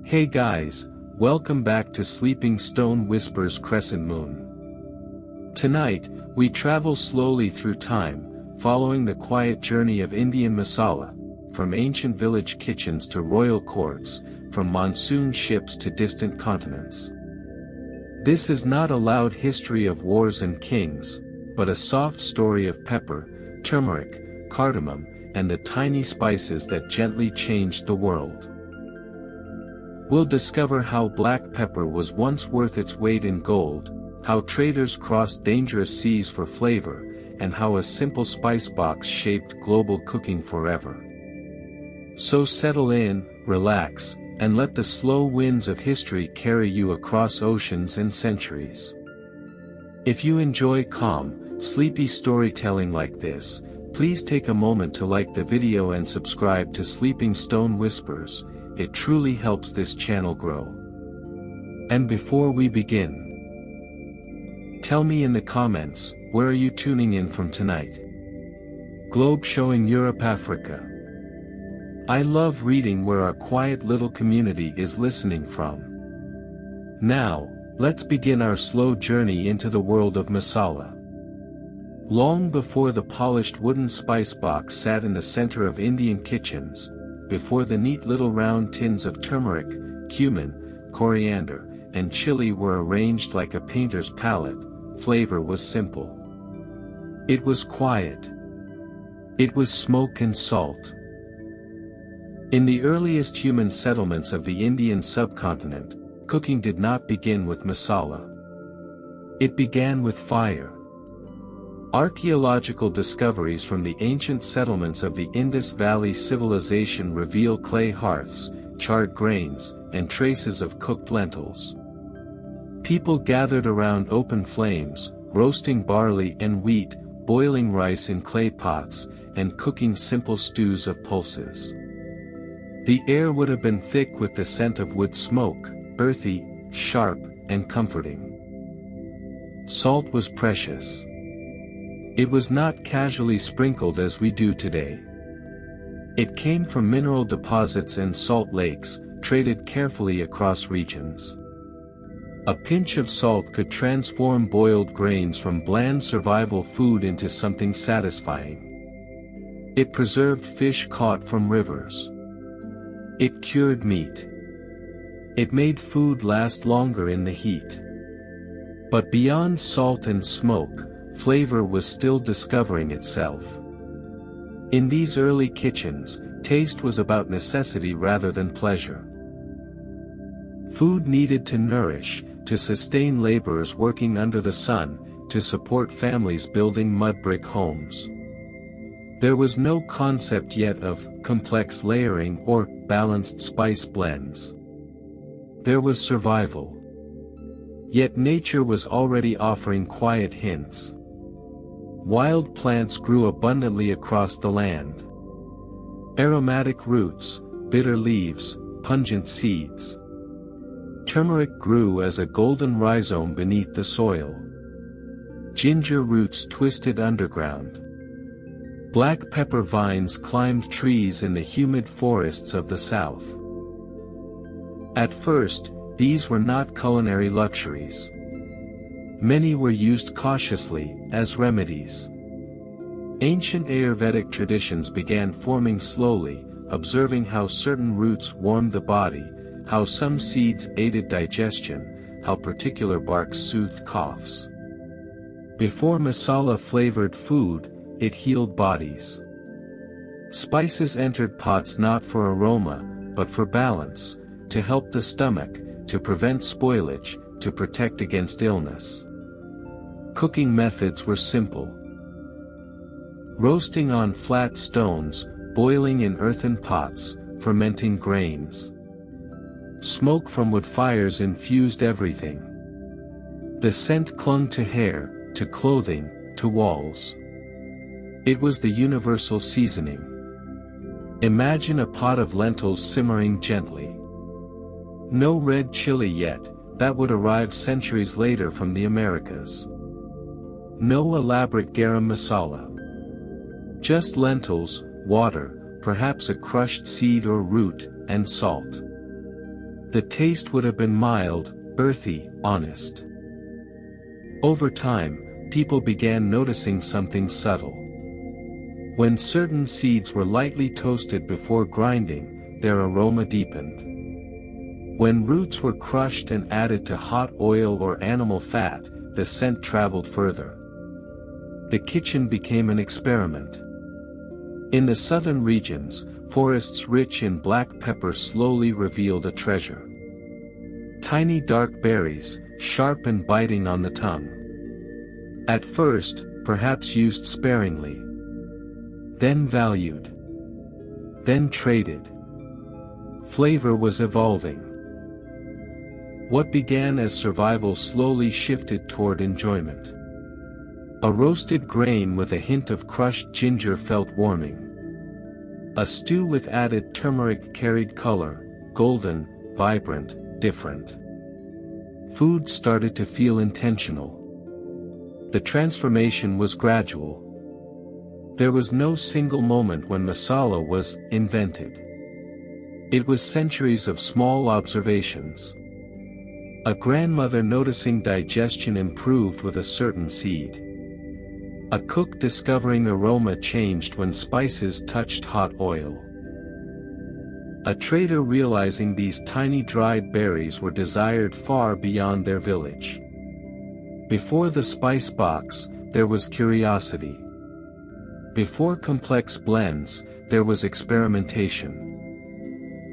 Hey guys, welcome back to Sleeping Stone Whispers Crescent Moon. Tonight, we travel slowly through time, following the quiet journey of Indian masala, from ancient village kitchens to royal courts, from monsoon ships to distant continents. This is not a loud history of wars and kings, but a soft story of pepper, turmeric, cardamom, and the tiny spices that gently changed the world. We'll discover how black pepper was once worth its weight in gold, how traders crossed dangerous seas for flavor, and how a simple spice box shaped global cooking forever. So settle in, relax, and let the slow winds of history carry you across oceans and centuries. If you enjoy calm, sleepy storytelling like this, please take a moment to like the video and subscribe to Sleeping Stone Whispers. It truly helps this channel grow. And before we begin, tell me in the comments, where are you tuning in from tonight? Globe showing Europe, Africa. I love reading where our quiet little community is listening from. Now, let's begin our slow journey into the world of masala. Long before the polished wooden spice box sat in the center of Indian kitchens, before the neat little round tins of turmeric, cumin, coriander, and chili were arranged like a painter's palette, flavor was simple. It was quiet. It was smoke and salt. In the earliest human settlements of the Indian subcontinent, cooking did not begin with masala. It began with fire. Archaeological discoveries from the ancient settlements of the Indus Valley Civilization reveal clay hearths, charred grains, and traces of cooked lentils. People gathered around open flames, roasting barley and wheat, boiling rice in clay pots, and cooking simple stews of pulses. The air would have been thick with the scent of wood smoke, earthy, sharp, and comforting. Salt was precious. It was not casually sprinkled as we do today. It came from mineral deposits and salt lakes, traded carefully across regions. A pinch of salt could transform boiled grains from bland survival food into something satisfying. It preserved fish caught from rivers. It cured meat. It made food last longer in the heat. But beyond salt and smoke, flavor was still discovering itself. In these early kitchens, taste was about necessity rather than pleasure. Food needed to nourish, to sustain laborers working under the sun, to support families building mud brick homes. There was no concept yet of complex layering or balanced spice blends. There was survival. Yet nature was already offering quiet hints. Wild plants grew abundantly across the land. Aromatic roots, bitter leaves, pungent seeds. Turmeric grew as a golden rhizome beneath the soil. Ginger roots twisted underground. Black pepper vines climbed trees in the humid forests of the south. At first, these were not culinary luxuries. Many were used cautiously, as remedies. Ancient Ayurvedic traditions began forming slowly, observing how certain roots warmed the body, how some seeds aided digestion, how particular barks soothed coughs. Before masala flavored food, it healed bodies. Spices entered pots not for aroma, but for balance, to help the stomach, to prevent spoilage, to protect against illness. Cooking methods were simple. Roasting on flat stones, boiling in earthen pots, fermenting grains. Smoke from wood fires infused everything. The scent clung to hair, to clothing, to walls. It was the universal seasoning. Imagine a pot of lentils simmering gently. No red chili yet, that would arrive centuries later from the Americas. No elaborate garam masala. Just lentils, water, perhaps a crushed seed or root, and salt. The taste would have been mild, earthy, honest. Over time, people began noticing something subtle. When certain seeds were lightly toasted before grinding, their aroma deepened. When roots were crushed and added to hot oil or animal fat, the scent traveled further. The kitchen became an experiment. In the southern regions, forests rich in black pepper slowly revealed a treasure. Tiny dark berries, sharp and biting on the tongue. At first, perhaps used sparingly. Then valued. Then traded. Flavor was evolving. What began as survival slowly shifted toward enjoyment. A roasted grain with a hint of crushed ginger felt warming. A stew with added turmeric carried color, golden, vibrant, different. Food started to feel intentional. The transformation was gradual. There was no single moment when masala was invented. It was centuries of small observations. A grandmother noticing digestion improved with a certain seed. A cook discovering aroma changed when spices touched hot oil. A trader realizing these tiny dried berries were desired far beyond their village. Before the spice box, there was curiosity. Before complex blends, there was experimentation.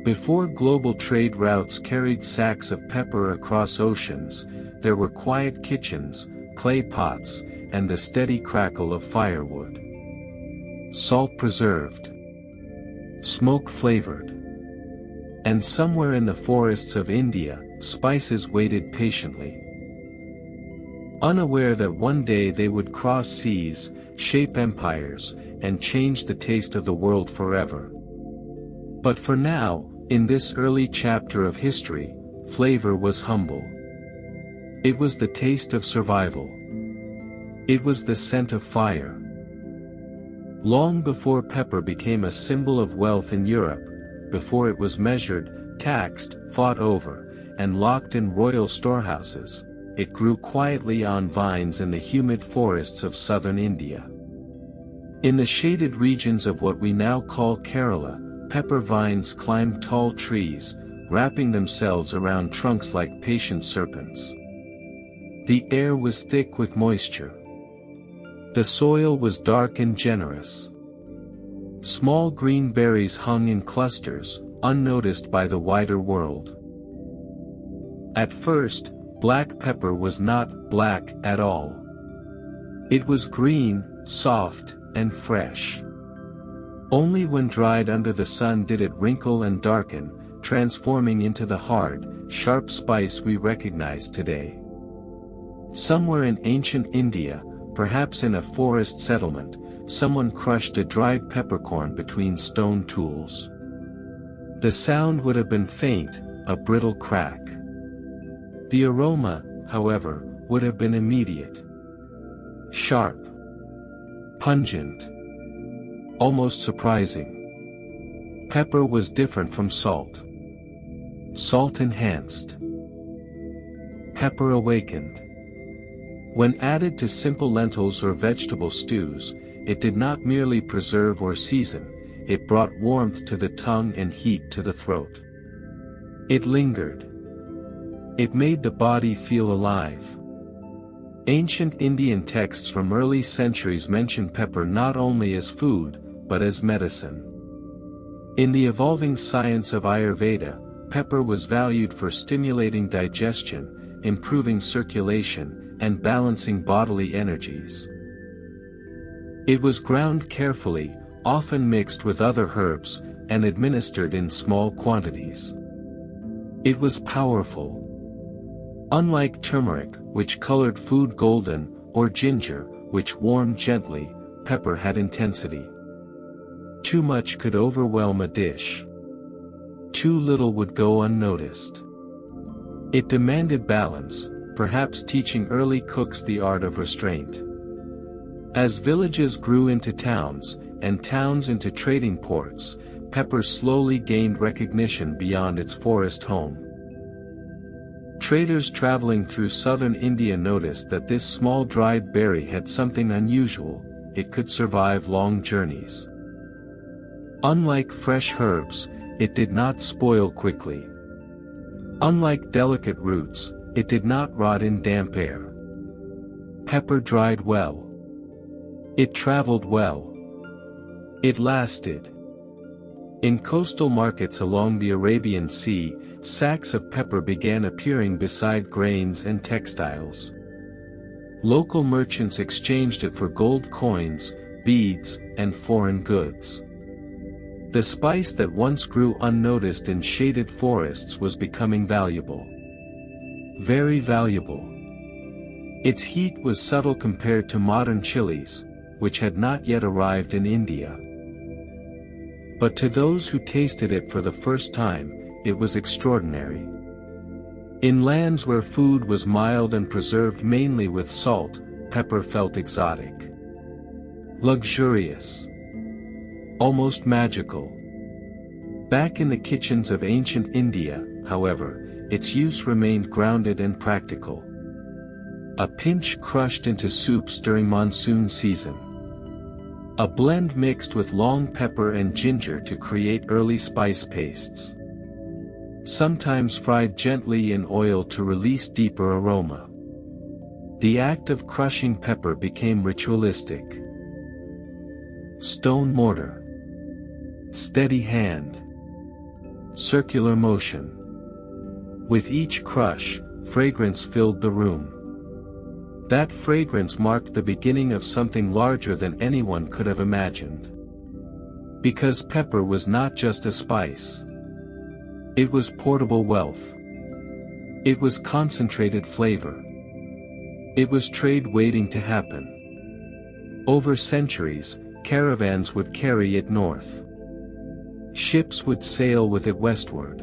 Before global trade routes carried sacks of pepper across oceans, there were quiet kitchens, clay pots, and the steady crackle of firewood. Salt preserved. Smoke flavored. And somewhere in the forests of India, spices waited patiently. Unaware that one day they would cross seas, shape empires, and change the taste of the world forever. But for now, in this early chapter of history, flavor was humble. It was the taste of survival. It was the scent of fire. Long before pepper became a symbol of wealth in Europe, before it was measured, taxed, fought over, and locked in royal storehouses, it grew quietly on vines in the humid forests of southern India. In the shaded regions of what we now call Kerala, pepper vines climbed tall trees, wrapping themselves around trunks like patient serpents. The air was thick with moisture. The soil was dark and generous. Small green berries hung in clusters, unnoticed by the wider world. At first, black pepper was not black at all. It was green, soft, and fresh. Only when dried under the sun did it wrinkle and darken, transforming into the hard, sharp spice we recognize today. Somewhere in ancient India, perhaps in a forest settlement, someone crushed a dried peppercorn between stone tools. The sound would have been faint, a brittle crack. The aroma, however, would have been immediate. Sharp. Pungent. Almost surprising. Pepper was different from salt. Salt enhanced. Pepper awakened. When added to simple lentils or vegetable stews, it did not merely preserve or season, it brought warmth to the tongue and heat to the throat. It lingered. It made the body feel alive. Ancient Indian texts from early centuries mention pepper not only as food, but as medicine. In the evolving science of Ayurveda, pepper was valued for stimulating digestion, improving circulation, and balancing bodily energies. It was ground carefully, often mixed with other herbs, and administered in small quantities. It was powerful. Unlike turmeric, which colored food golden, or ginger, which warmed gently, pepper had intensity. Too much could overwhelm a dish. Too little would go unnoticed. It demanded balance, perhaps teaching early cooks the art of restraint. As villages grew into towns, and towns into trading ports, pepper slowly gained recognition beyond its forest home. Traders traveling through southern India noticed that this small dried berry had something unusual: it could survive long journeys. Unlike fresh herbs, it did not spoil quickly. Unlike delicate roots, it did not rot in damp air. Pepper dried well. It traveled well. It lasted. In coastal markets along the Arabian Sea, sacks of pepper began appearing beside grains and textiles. Local merchants exchanged it for gold coins, beads, and foreign goods. The spice that once grew unnoticed in shaded forests was becoming valuable. Very valuable. Its heat was subtle compared to modern chilies, which had not yet arrived in India. But to those who tasted it for the first time, it was extraordinary. In lands where food was mild and preserved mainly with salt, pepper felt exotic. Luxurious. Almost magical. Back in the kitchens of ancient India, however, its use remained grounded and practical. A pinch crushed into soups during monsoon season. A blend mixed with long pepper and ginger to create early spice pastes. Sometimes fried gently in oil to release deeper aroma. The act of crushing pepper became ritualistic. Stone mortar. Steady hand. Circular motion. With each crush, fragrance filled the room. That fragrance marked the beginning of something larger than anyone could have imagined. Because pepper was not just a spice. It was portable wealth. It was concentrated flavor. It was trade waiting to happen. Over centuries, caravans would carry it north. Ships would sail with it westward.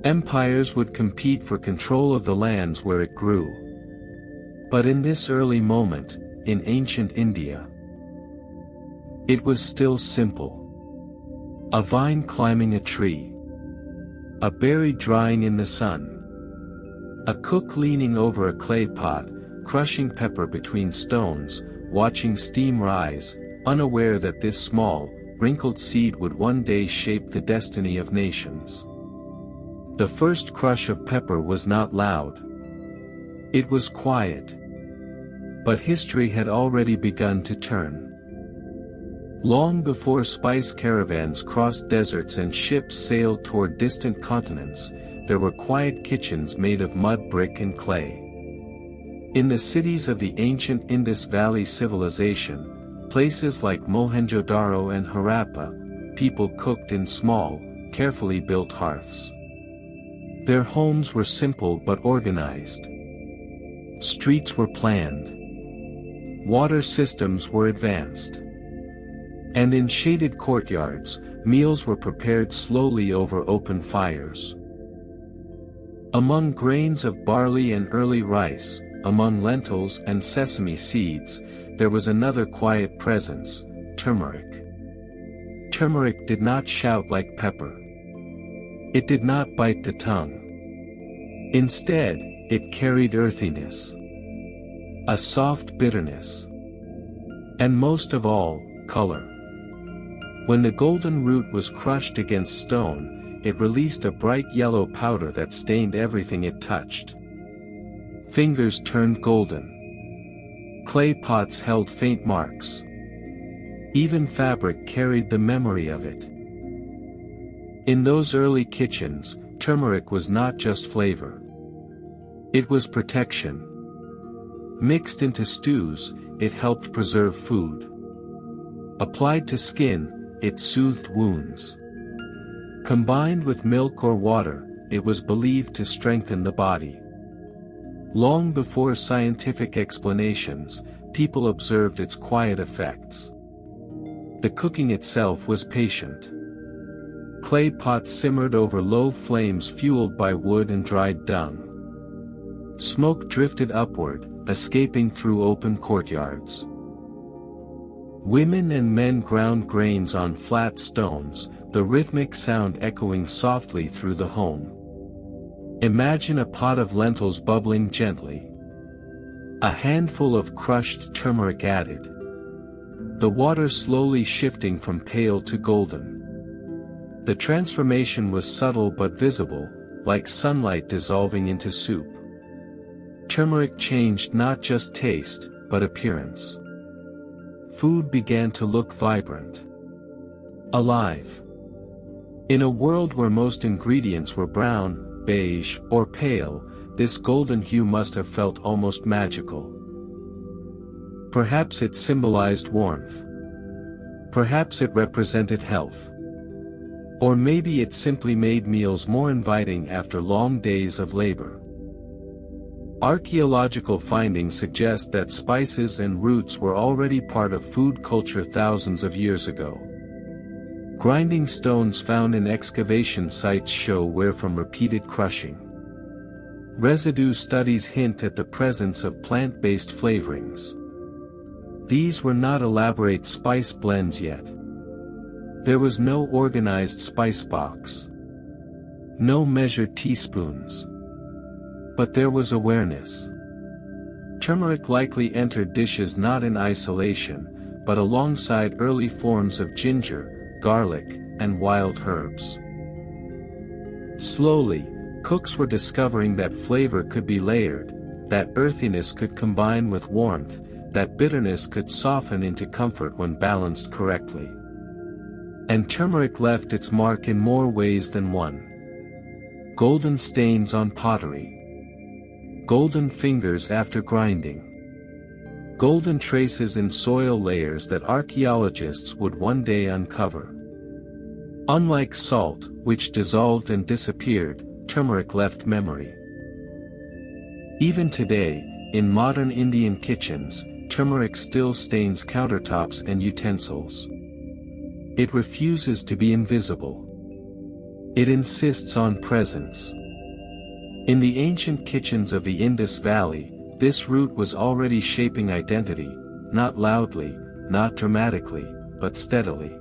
Empires would compete for control of the lands where it grew. But in this early moment, in ancient India, it was still simple. A vine climbing a tree. A berry drying in the sun. A cook leaning over a clay pot, crushing pepper between stones, watching steam rise, unaware that this small, wrinkled seed would one day shape the destiny of nations. The first crush of pepper was not loud. It was quiet. But history had already begun to turn. Long before spice caravans crossed deserts and ships sailed toward distant continents, there were quiet kitchens made of mud brick and clay. In the cities of the ancient Indus Valley civilization, places like Mohenjo-daro and Harappa, people cooked in small, carefully built hearths. Their homes were simple but organized. Streets were planned. Water systems were advanced. And in shaded courtyards, meals were prepared slowly over open fires. Among grains of barley and early rice, among lentils and sesame seeds, there was another quiet presence: turmeric. Turmeric did not shout like pepper. It did not bite the tongue. Instead, it carried earthiness. A soft bitterness. And most of all, color. When the golden root was crushed against stone, it released a bright yellow powder that stained everything it touched. Fingers turned golden. Clay pots held faint marks. Even fabric carried the memory of it. In those early kitchens, turmeric was not just flavor. It was protection. Mixed into stews, it helped preserve food. Applied to skin, it soothed wounds. Combined with milk or water, it was believed to strengthen the body. Long before scientific explanations, people observed its quiet effects. The cooking itself was patient. Clay pots simmered over low flames fueled by wood and dried dung. Smoke drifted upward, escaping through open courtyards. Women and men ground grains on flat stones, the rhythmic sound echoing softly through the home. Imagine a pot of lentils bubbling gently. A handful of crushed turmeric added. The water slowly shifting from pale to golden. The transformation was subtle but visible, like sunlight dissolving into soup. Turmeric changed not just taste, but appearance. Food began to look vibrant. Alive. In a world where most ingredients were brown, beige, or pale, this golden hue must have felt almost magical. Perhaps it symbolized warmth. Perhaps it represented health. Or maybe it simply made meals more inviting after long days of labor. Archaeological findings suggest that spices and roots were already part of food culture thousands of years ago. Grinding stones found in excavation sites show wear from repeated crushing. Residue studies hint at the presence of plant-based flavorings. These were not elaborate spice blends yet. There was no organized spice box. No measured teaspoons. But there was awareness. Turmeric likely entered dishes not in isolation, but alongside early forms of ginger, garlic, and wild herbs. Slowly, cooks were discovering that flavor could be layered, that earthiness could combine with warmth, that bitterness could soften into comfort when balanced correctly. And turmeric left its mark in more ways than one. Golden stains on pottery. Golden fingers after grinding. Golden traces in soil layers that archaeologists would one day uncover. Unlike salt, which dissolved and disappeared, turmeric left memory. Even today, in modern Indian kitchens, turmeric still stains countertops and utensils. It refuses to be invisible. It insists on presence. In the ancient kitchens of the Indus Valley, this root was already shaping identity, not loudly, not dramatically, but steadily.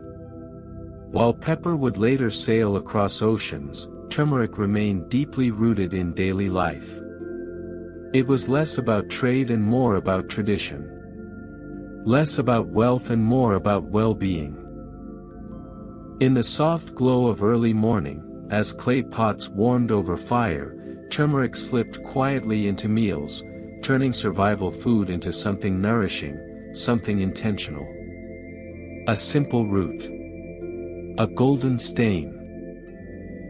While pepper would later sail across oceans, turmeric remained deeply rooted in daily life. It was less about trade and more about tradition. Less about wealth and more about well-being. In the soft glow of early morning, as clay pots warmed over fire, turmeric slipped quietly into meals, turning survival food into something nourishing, something intentional. A simple root. A golden stain.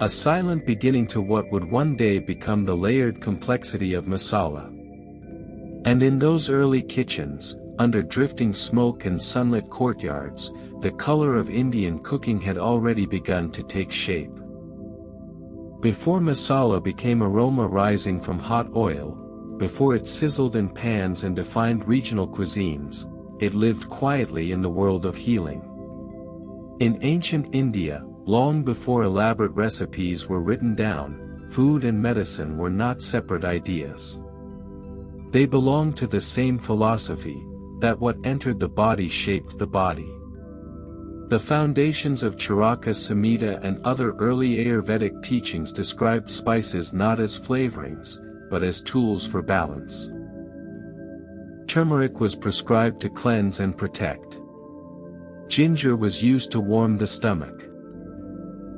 A silent beginning to what would one day become the layered complexity of masala. And in those early kitchens, under drifting smoke and sunlit courtyards, the color of Indian cooking had already begun to take shape. Before masala became aroma rising from hot oil, before it sizzled in pans and defined regional cuisines, it lived quietly in the world of healing. In ancient India, long before elaborate recipes were written down, food and medicine were not separate ideas. They belonged to the same philosophy, that what entered the body shaped the body. The foundations of Charaka Samhita and other early Ayurvedic teachings described spices not as flavorings, but as tools for balance. Turmeric was prescribed to cleanse and protect. Ginger was used to warm the stomach.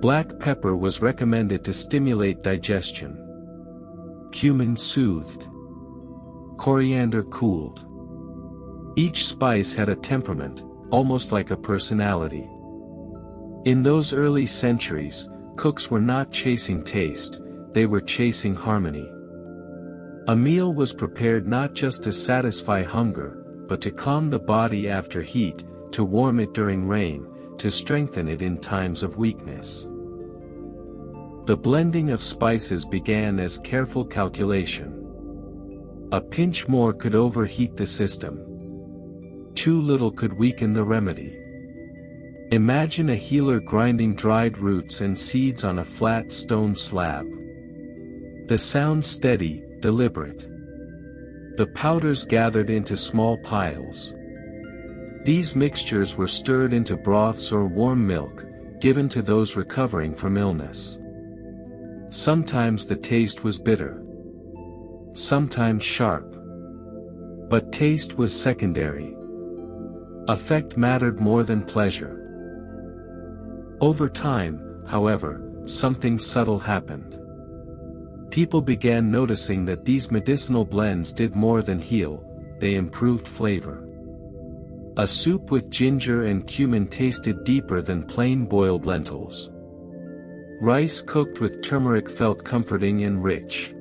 Black pepper was recommended to stimulate digestion. Cumin soothed. Coriander cooled. Each spice had a temperament, almost like a personality. In those early centuries, cooks were not chasing taste, they were chasing harmony. A meal was prepared not just to satisfy hunger, but to calm the body after heat, to warm it during rain, to strengthen it in times of weakness. The blending of spices began as careful calculation. A pinch more could overheat the system. Too little could weaken the remedy. Imagine a healer grinding dried roots and seeds on a flat stone slab. The sound steady, deliberate. The powders gathered into small piles. These mixtures were stirred into broths or warm milk, given to those recovering from illness. Sometimes the taste was bitter. Sometimes sharp. But taste was secondary. Effect mattered more than pleasure. Over time, however, something subtle happened. People began noticing that these medicinal blends did more than heal, they improved flavor. A soup with ginger and cumin tasted deeper than plain boiled lentils. Rice cooked with turmeric felt comforting and rich.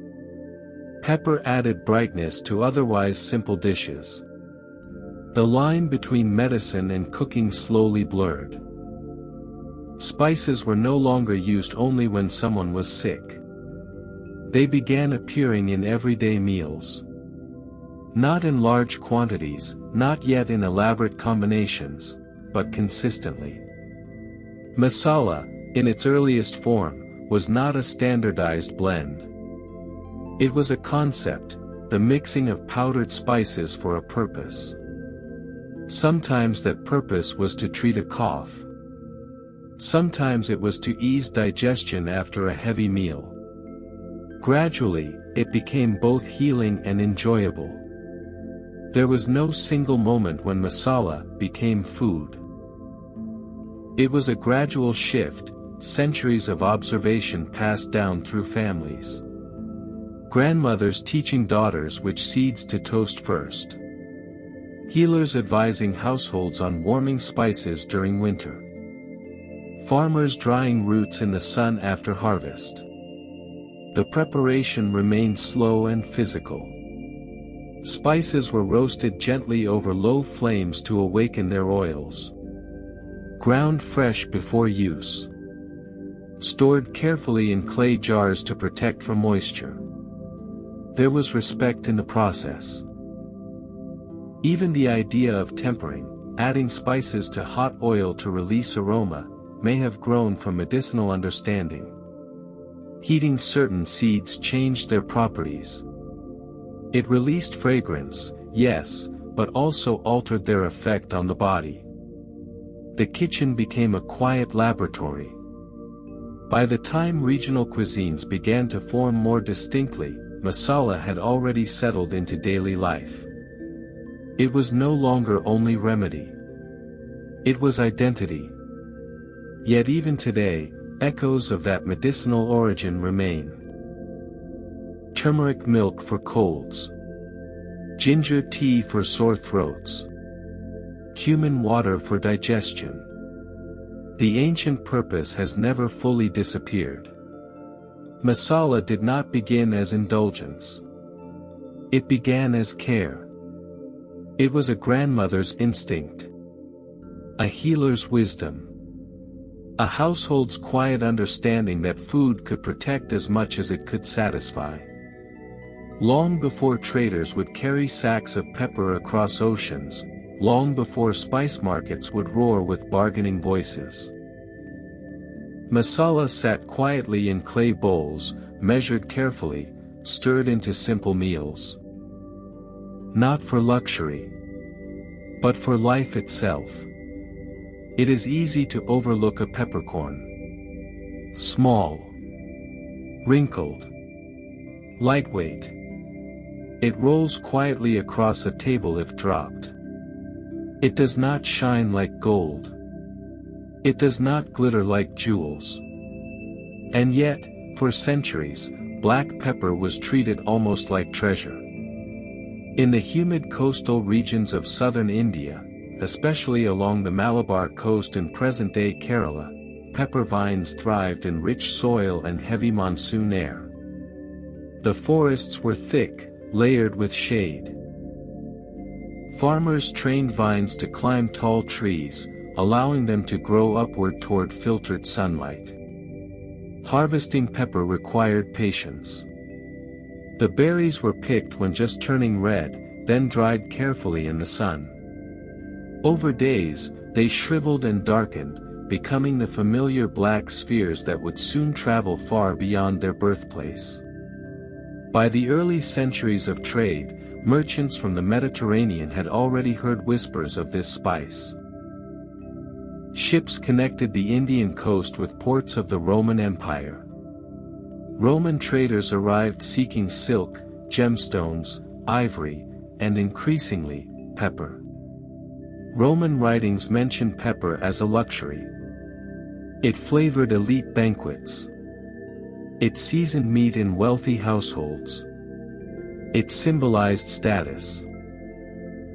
Pepper added brightness to otherwise simple dishes. The line between medicine and cooking slowly blurred. Spices were no longer used only when someone was sick. They began appearing in everyday meals. Not in large quantities, not yet in elaborate combinations, but consistently. Masala, in its earliest form, was not a standardized blend. It was a concept, the mixing of powdered spices for a purpose. Sometimes that purpose was to treat a cough. Sometimes it was to ease digestion after a heavy meal. Gradually, it became both healing and enjoyable. There was no single moment when masala became food. It was a gradual shift, centuries of observation passed down through families. Grandmothers teaching daughters which seeds to toast first. Healers advising households on warming spices during winter. Farmers drying roots in the sun after harvest. The preparation remained slow and physical. Spices were roasted gently over low flames to awaken their oils. Ground fresh before use. Stored carefully in clay jars to protect from moisture. There was respect in the process. Even the idea of tempering, adding spices to hot oil to release aroma, may have grown from medicinal understanding. Heating certain seeds changed their properties. It released fragrance, yes, but also altered their effect on the body. The kitchen became a quiet laboratory. By the time regional cuisines began to form more distinctly, masala had already settled into daily life. It was no longer only remedy. It was identity. Yet even today, echoes of that medicinal origin remain. Turmeric milk for colds. Ginger tea for sore throats. Cumin water for digestion. The ancient purpose has never fully disappeared. Masala did not begin as indulgence. It began as care. It was a grandmother's instinct. A healer's wisdom. A household's quiet understanding that food could protect as much as it could satisfy. Long before traders would carry sacks of pepper across oceans, long before spice markets would roar with bargaining voices. Masala sat quietly in clay bowls, measured carefully, stirred into simple meals. Not for luxury, but for life itself. It is easy to overlook a peppercorn. Small. Wrinkled. Lightweight. It rolls quietly across a table if dropped. It does not shine like gold. It does not glitter like jewels. And yet, for centuries, black pepper was treated almost like treasure. In the humid coastal regions of southern India, especially along the Malabar coast in present-day Kerala, pepper vines thrived in rich soil and heavy monsoon air. The forests were thick, layered with shade. Farmers trained vines to climb tall trees, allowing them to grow upward toward filtered sunlight. Harvesting pepper required patience. The berries were picked when just turning red, then dried carefully in the sun. Over days, they shriveled and darkened, becoming the familiar black spheres that would soon travel far beyond their birthplace. By the early centuries of trade, merchants from the Mediterranean had already heard whispers of this spice. Ships connected the Indian coast with ports of the Roman Empire. Roman traders arrived seeking silk, gemstones, ivory, and increasingly, pepper. Roman writings mention pepper as a luxury. It flavored elite banquets. It seasoned meat in wealthy households. It symbolized status.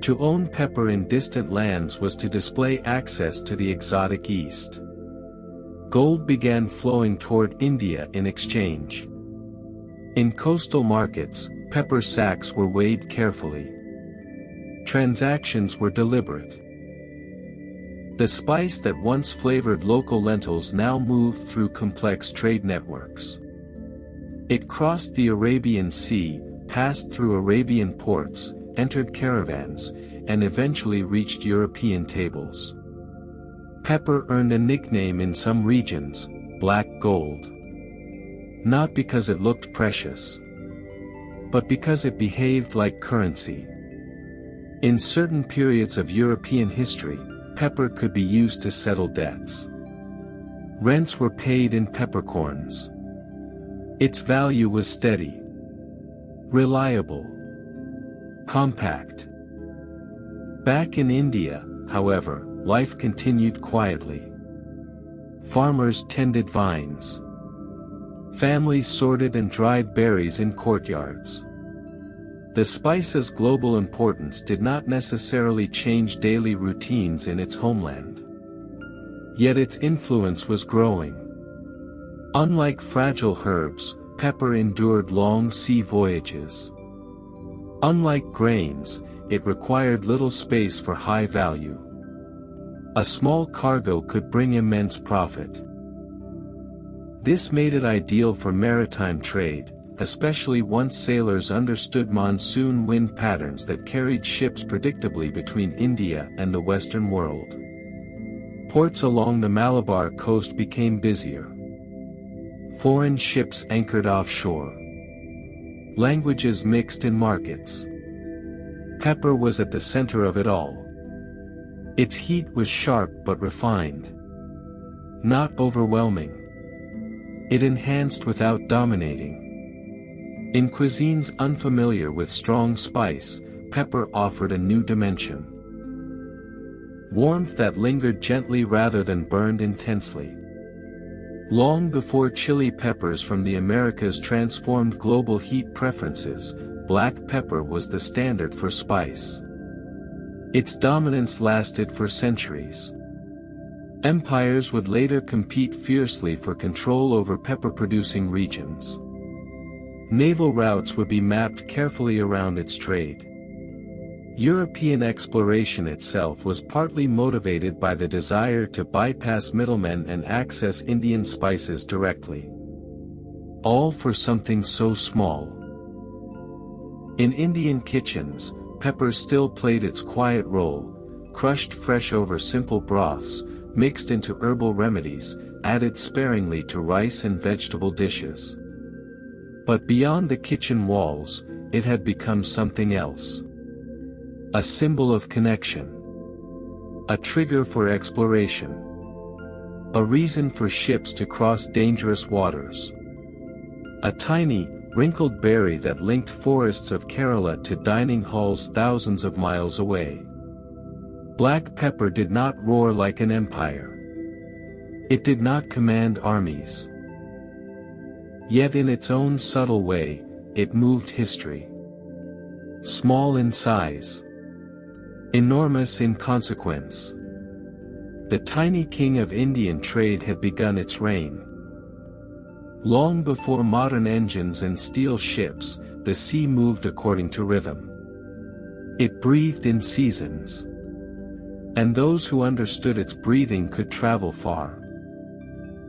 To own pepper in distant lands was to display access to the exotic East. Gold began flowing toward India in exchange. In coastal markets, pepper sacks were weighed carefully. Transactions were deliberate. The spice that once flavored local lentils now moved through complex trade networks. It crossed the Arabian Sea, passed through Arabian ports, entered caravans, and eventually reached European tables. Pepper earned a nickname in some regions, black gold. Not because it looked precious, but because it behaved like currency. In certain periods of European history, pepper could be used to settle debts. Rents were paid in peppercorns. Its value was steady, reliable, compact. Back in India, however, life continued quietly. Farmers tended vines. Families sorted and dried berries in courtyards. The spice's global importance did not necessarily change daily routines in its homeland. Yet its influence was growing. Unlike fragile herbs, pepper endured long sea voyages. Unlike grains, it required little space for high value. A small cargo could bring immense profit. This made it ideal for maritime trade, especially once sailors understood monsoon wind patterns that carried ships predictably between India and the Western world. Ports along the Malabar coast became busier. Foreign ships anchored offshore. Languages mixed in markets. Pepper was at the center of it all. Its heat was sharp but refined. Not overwhelming. It enhanced without dominating. In cuisines unfamiliar with strong spice, pepper offered a new dimension. Warmth that lingered gently rather than burned intensely. Long before chili peppers from the Americas transformed global heat preferences, black pepper was the standard for spice. Its dominance lasted for centuries. Empires would later compete fiercely for control over pepper-producing regions. Naval routes would be mapped carefully around its trade. European exploration itself was partly motivated by the desire to bypass middlemen and access Indian spices directly. All for something so small. In Indian kitchens, pepper still played its quiet role, crushed fresh over simple broths, mixed into herbal remedies, added sparingly to rice and vegetable dishes. But beyond the kitchen walls, it had become something else. A symbol of connection. A trigger for exploration. A reason for ships to cross dangerous waters. A tiny, wrinkled berry that linked forests of Kerala to dining halls thousands of miles away. Black pepper did not roar like an empire. It did not command armies. Yet in its own subtle way, it moved history. Small in size. Enormous in consequence. The tiny king of Indian trade had begun its reign. Long before modern engines and steel ships, the sea moved according to rhythm. It breathed in seasons. And those who understood its breathing could travel far.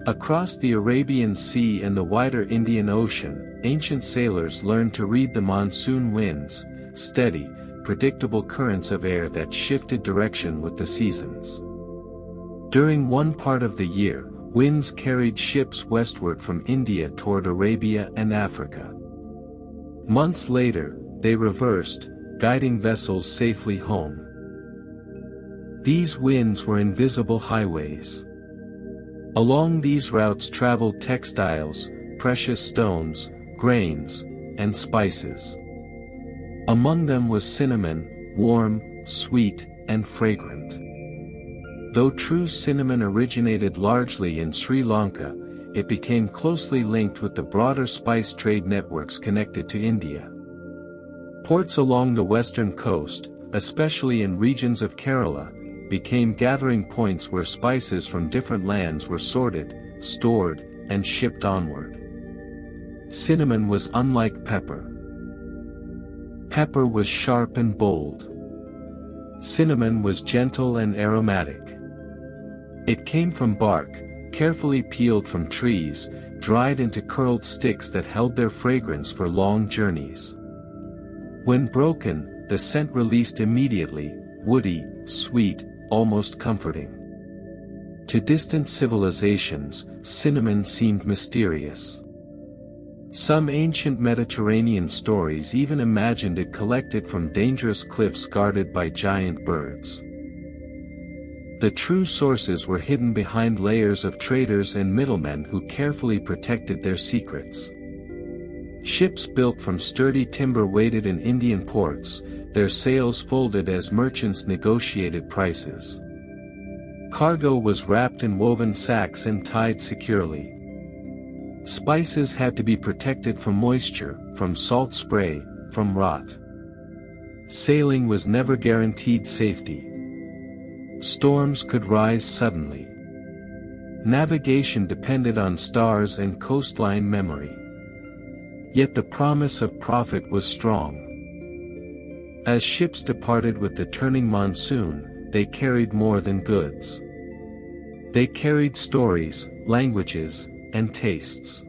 Across the Arabian Sea and the wider Indian Ocean, ancient sailors learned to read the monsoon winds, steady, predictable currents of air that shifted direction with the seasons. During one part of the year, winds carried ships westward from India toward Arabia and Africa. Months later, they reversed, guiding vessels safely home. These winds were invisible highways. Along these routes traveled textiles, precious stones, grains, and spices. Among them was cinnamon, warm, sweet, and fragrant. Though true cinnamon originated largely in Sri Lanka, it became closely linked with the broader spice trade networks connected to India. Ports along the western coast, especially in regions of Kerala, became gathering points where spices from different lands were sorted, stored, and shipped onward. Cinnamon was unlike pepper. Pepper was sharp and bold. Cinnamon was gentle and aromatic. It came from bark, carefully peeled from trees, dried into curled sticks that held their fragrance for long journeys. When broken, the scent released immediately, woody, sweet, almost comforting. To distant civilizations, cinnamon seemed mysterious. Some ancient Mediterranean stories even imagined it collected from dangerous cliffs guarded by giant birds. The true sources were hidden behind layers of traders and middlemen who carefully protected their secrets. Ships built from sturdy timber waited in Indian ports, their sails folded as merchants negotiated prices. Cargo was wrapped in woven sacks and tied securely. Spices had to be protected from moisture, from salt spray, from rot. Sailing was never guaranteed safety. Storms could rise suddenly. Navigation depended on stars and coastline memory. Yet the promise of profit was strong. As ships departed with the turning monsoon, they carried more than goods. They carried stories, languages, and tastes.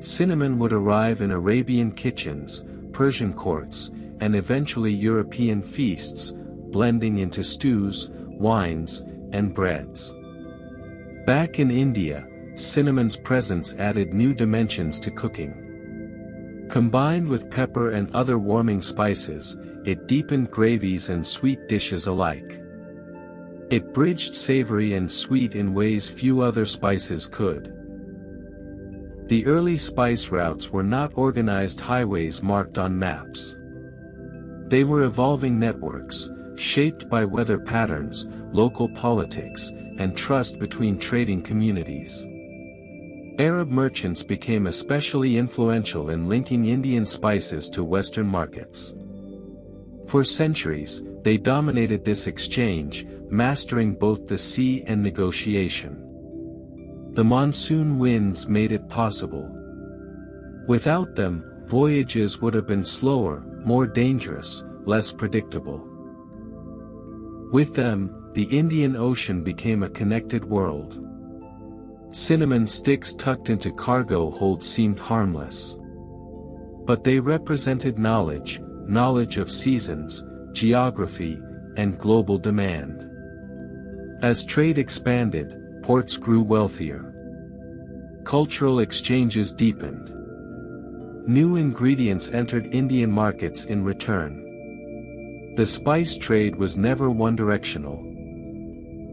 Cinnamon would arrive in Arabian kitchens, Persian courts, and eventually European feasts, blending into stews, wines, and breads. Back in India, cinnamon's presence added new dimensions to cooking. Combined with pepper and other warming spices, it deepened gravies and sweet dishes alike. It bridged savory and sweet in ways few other spices could. The early spice routes were not organized highways marked on maps. They were evolving networks, shaped by weather patterns, local politics, and trust between trading communities. Arab merchants became especially influential in linking Indian spices to Western markets. For centuries, they dominated this exchange, mastering both the sea and negotiation. The monsoon winds made it possible. Without them, voyages would have been slower, more dangerous, less predictable. With them, the Indian Ocean became a connected world. Cinnamon sticks tucked into cargo holds seemed harmless. But they represented knowledge of seasons, geography, and global demand. As trade expanded, ports grew wealthier. Cultural exchanges deepened. New ingredients entered Indian markets in return. The spice trade was never one-directional.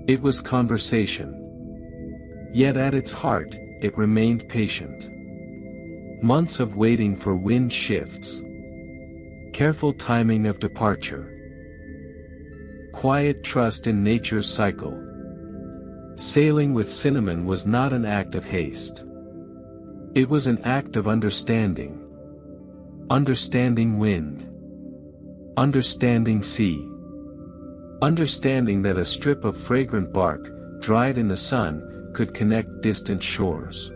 It was conversation. Yet at its heart, it remained patient. Months of waiting for wind shifts. Careful timing of departure. Quiet trust in nature's cycle. Sailing with cinnamon was not an act of haste. It was an act of understanding. Understanding wind. Understanding sea. Understanding that a strip of fragrant bark, dried in the sun, could connect distant shores.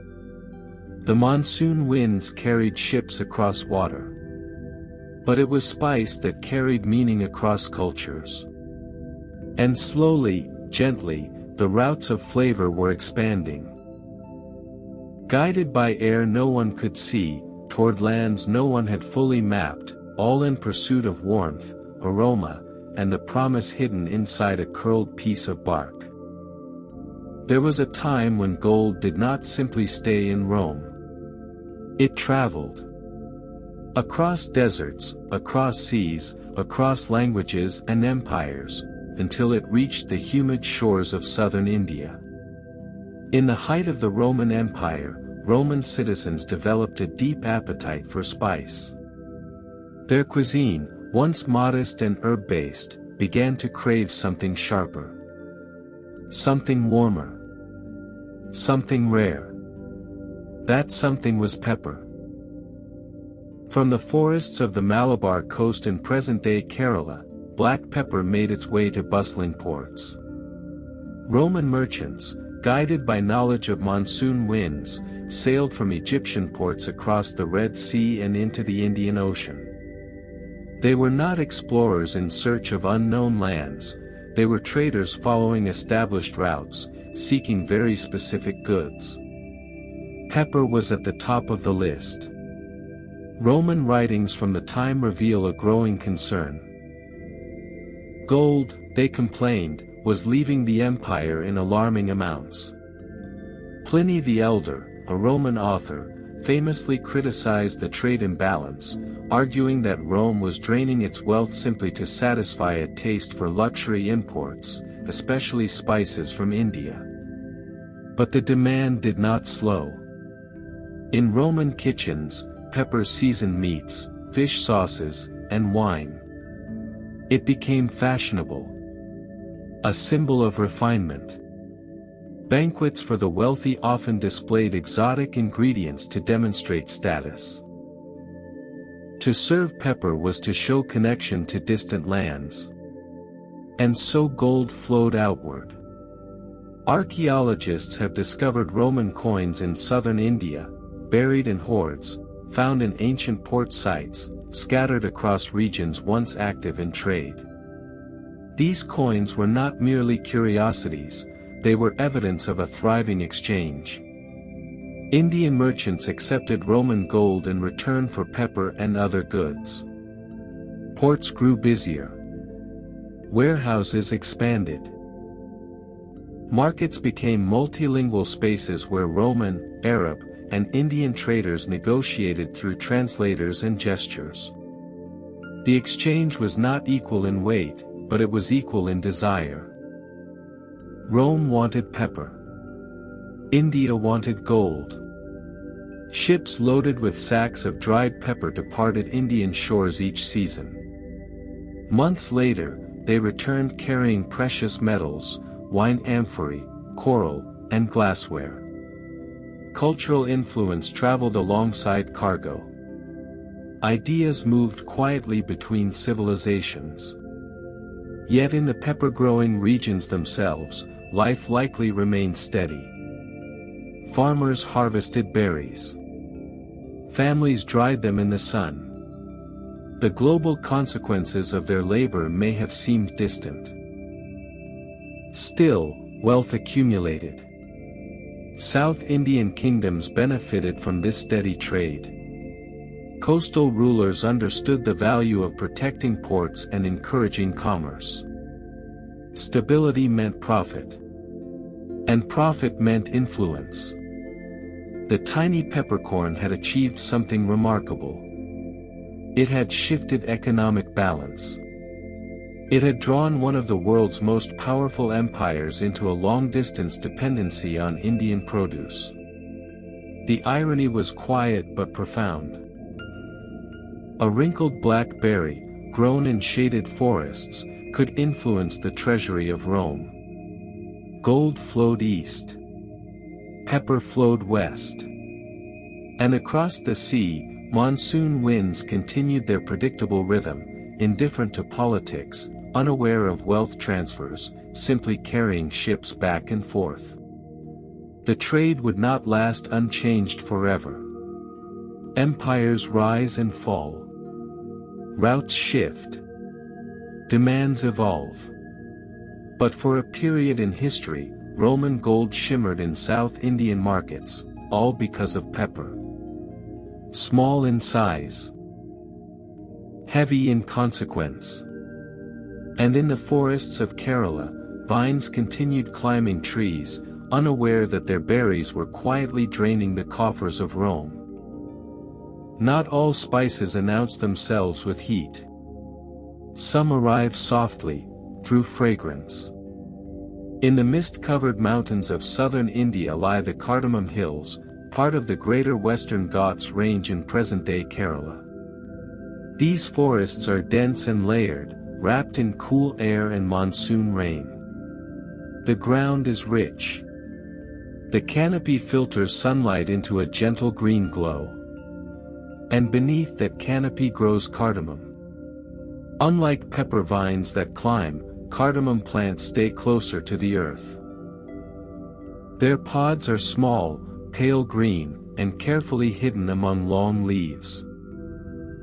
The monsoon winds carried ships across water. But it was spice that carried meaning across cultures. And slowly, gently, the routes of flavor were expanding. Guided by air no one could see, toward lands no one had fully mapped, all in pursuit of warmth, aroma, and the promise hidden inside a curled piece of bark. There was a time when gold did not simply stay in Rome. It traveled. Across deserts, across seas, across languages and empires, until it reached the humid shores of southern India. In the height of the Roman Empire, Roman citizens developed a deep appetite for spice. Their cuisine, once modest and herb-based, began to crave something sharper. Something warmer. Something rare. That something was pepper. From the forests of the Malabar coast in present-day Kerala, black pepper made its way to bustling ports. Roman merchants, guided by knowledge of monsoon winds, sailed from Egyptian ports across the Red Sea and into the Indian Ocean. They were not explorers in search of unknown lands, they were traders following established routes, seeking very specific goods. Pepper was at the top of the list. Roman writings from the time reveal a growing concern. Gold, they complained, was leaving the empire in alarming amounts. Pliny the Elder, a Roman author, famously criticized the trade imbalance, arguing that Rome was draining its wealth simply to satisfy a taste for luxury imports, especially spices from India. But the demand did not slow. In Roman kitchens, pepper seasoned meats, fish sauces, and wine. It became fashionable. A symbol of refinement. Banquets for the wealthy often displayed exotic ingredients to demonstrate status. To serve pepper was to show connection to distant lands. And so gold flowed outward. Archaeologists have discovered Roman coins in southern India, buried in hoards, found in ancient port sites, scattered across regions once active in trade. These coins were not merely curiosities, they were evidence of a thriving exchange. Indian merchants accepted Roman gold in return for pepper and other goods. Ports grew busier. Warehouses expanded. Markets became multilingual spaces where Roman, Arab, and Indian traders negotiated through translators and gestures. The exchange was not equal in weight, but it was equal in desire. Rome wanted pepper. India wanted gold. Ships loaded with sacks of dried pepper departed Indian shores each season. Months later, they returned carrying precious metals, wine amphorae, coral, and glassware. Cultural influence traveled alongside cargo. Ideas moved quietly between civilizations. Yet in the pepper-growing regions themselves, life likely remained steady. Farmers harvested berries. Families dried them in the sun. The global consequences of their labor may have seemed distant. Still, wealth accumulated. South Indian kingdoms benefited from this steady trade. Coastal rulers understood the value of protecting ports and encouraging commerce. Stability meant profit. And profit meant influence. The tiny peppercorn had achieved something remarkable. It had shifted economic balance. It had drawn one of the world's most powerful empires into a long-distance dependency on Indian produce. The irony was quiet but profound. A wrinkled black berry, grown in shaded forests, could influence the treasury of Rome. Gold flowed east. Pepper flowed west. And across the sea, monsoon winds continued their predictable rhythm, indifferent to politics, unaware of wealth transfers, simply carrying ships back and forth. The trade would not last unchanged forever. Empires rise and fall. Routes shift. Demands evolve. But for a period in history, Roman gold shimmered in South Indian markets, all because of pepper. Small in size. Heavy in consequence. And in the forests of Kerala, vines continued climbing trees, unaware that their berries were quietly draining the coffers of Rome. Not all spices announce themselves with heat. Some arrive softly, through fragrance. In the mist-covered mountains of southern India lie the cardamom hills, part of the Greater Western Ghats range in present-day Kerala. These forests are dense and layered, wrapped in cool air and monsoon rain. The ground is rich. The canopy filters sunlight into a gentle green glow. And beneath that canopy grows cardamom. Unlike pepper vines that climb, cardamom plants stay closer to the earth. Their pods are small, pale green, and carefully hidden among long leaves.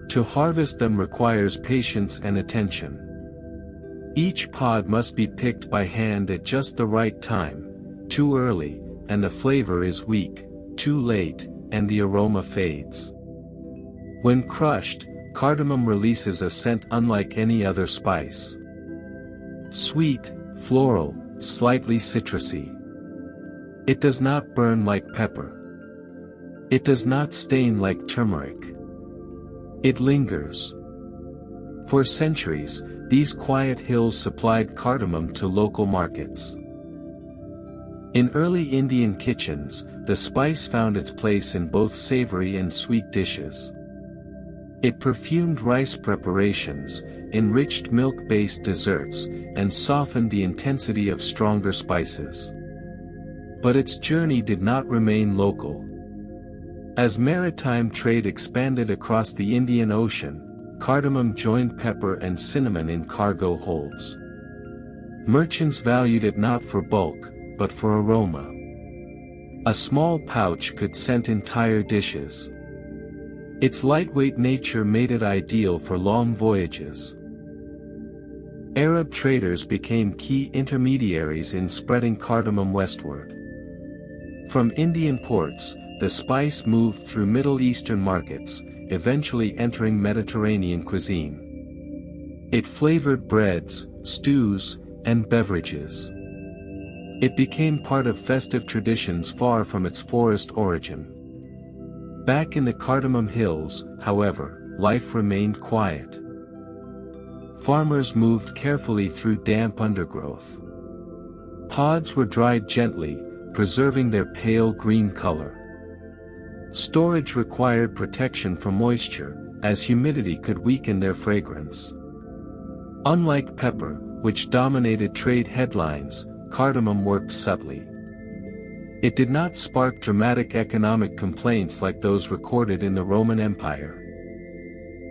To harvest them requires patience and attention. Each pod must be picked by hand at just the right time. Too early, and the flavor is weak; too late, and the aroma fades. When crushed, cardamom releases a scent unlike any other spice. Sweet, floral, slightly citrusy. It does not burn like pepper. It does not stain like turmeric. It lingers. For centuries, these quiet hills supplied cardamom to local markets. In early Indian kitchens, the spice found its place in both savory and sweet dishes. It perfumed rice preparations, enriched milk-based desserts, and softened the intensity of stronger spices. But its journey did not remain local. As maritime trade expanded across the Indian Ocean, cardamom joined pepper and cinnamon in cargo holds. Merchants valued it not for bulk, but for aroma. A small pouch could scent entire dishes. Its lightweight nature made it ideal for long voyages. Arab traders became key intermediaries in spreading cardamom westward. From Indian ports, the spice moved through Middle Eastern markets, eventually entering Mediterranean cuisine. It flavored breads, stews, and beverages. It became part of festive traditions far from its forest origin. Back in the cardamom hills, however, life remained quiet. Farmers moved carefully through damp undergrowth. Pods were dried gently, preserving their pale green color. Storage required protection from moisture, as humidity could weaken their fragrance. Unlike pepper, which dominated trade headlines, cardamom worked subtly. It did not spark dramatic economic complaints like those recorded in the Roman Empire.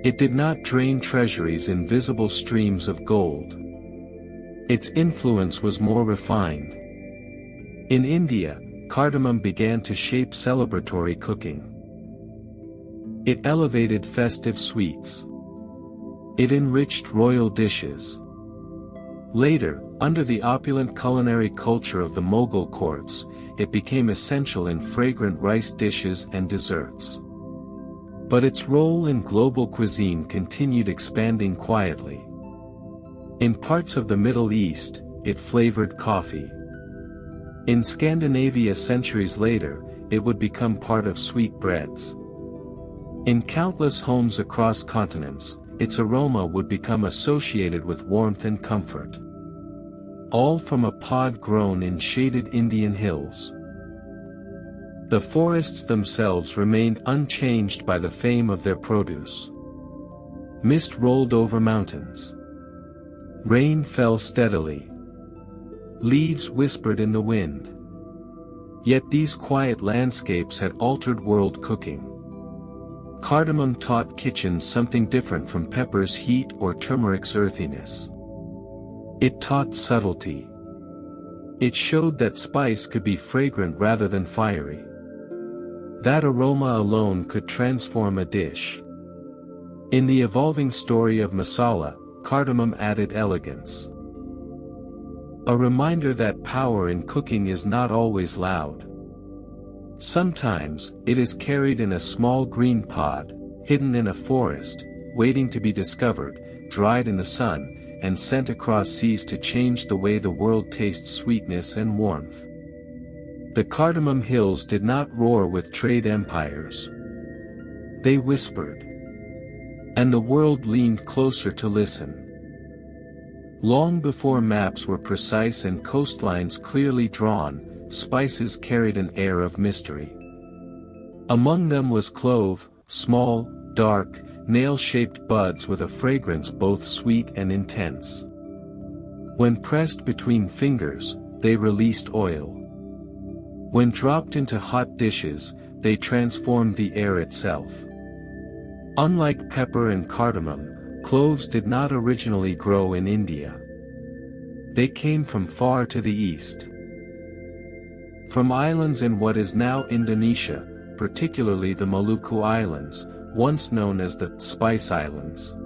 It did not drain treasuries in visible streams of gold. Its influence was more refined. In India, cardamom began to shape celebratory cooking. It elevated festive sweets. It enriched royal dishes. Later, under the opulent culinary culture of the Mughal courts, it became essential in fragrant rice dishes and desserts. But its role in global cuisine continued expanding quietly. In parts of the Middle East, it flavored coffee. In Scandinavia centuries later, it would become part of sweetbreads. In countless homes across continents, its aroma would become associated with warmth and comfort. All from a pod grown in shaded Indian hills. The forests themselves remained unchanged by the fame of their produce. Mist rolled over mountains. Rain fell steadily. Leaves whispered in the wind. Yet these quiet landscapes had altered world cooking. Cardamom taught kitchens something different from pepper's heat or turmeric's earthiness. It taught subtlety. It showed that spice could be fragrant rather than fiery. That aroma alone could transform a dish. In the evolving story of Masala, cardamom added elegance. A reminder that power in cooking is not always loud. Sometimes, it is carried in a small green pod, hidden in a forest, waiting to be discovered, dried in the sun, and sent across seas to change the way the world tastes sweetness and warmth. The cardamom hills did not roar with trade empires. They whispered. And the world leaned closer to listen. Long before maps were precise and coastlines clearly drawn, spices carried an air of mystery. Among them was clove, small, dark, nail-shaped buds with a fragrance both sweet and intense. When pressed between fingers, they released oil. When dropped into hot dishes, they transformed the air itself. Unlike pepper and cardamom, cloves did not originally grow in India. They came from far to the east. From islands in what is now Indonesia, particularly the Maluku Islands, once known as the Spice Islands.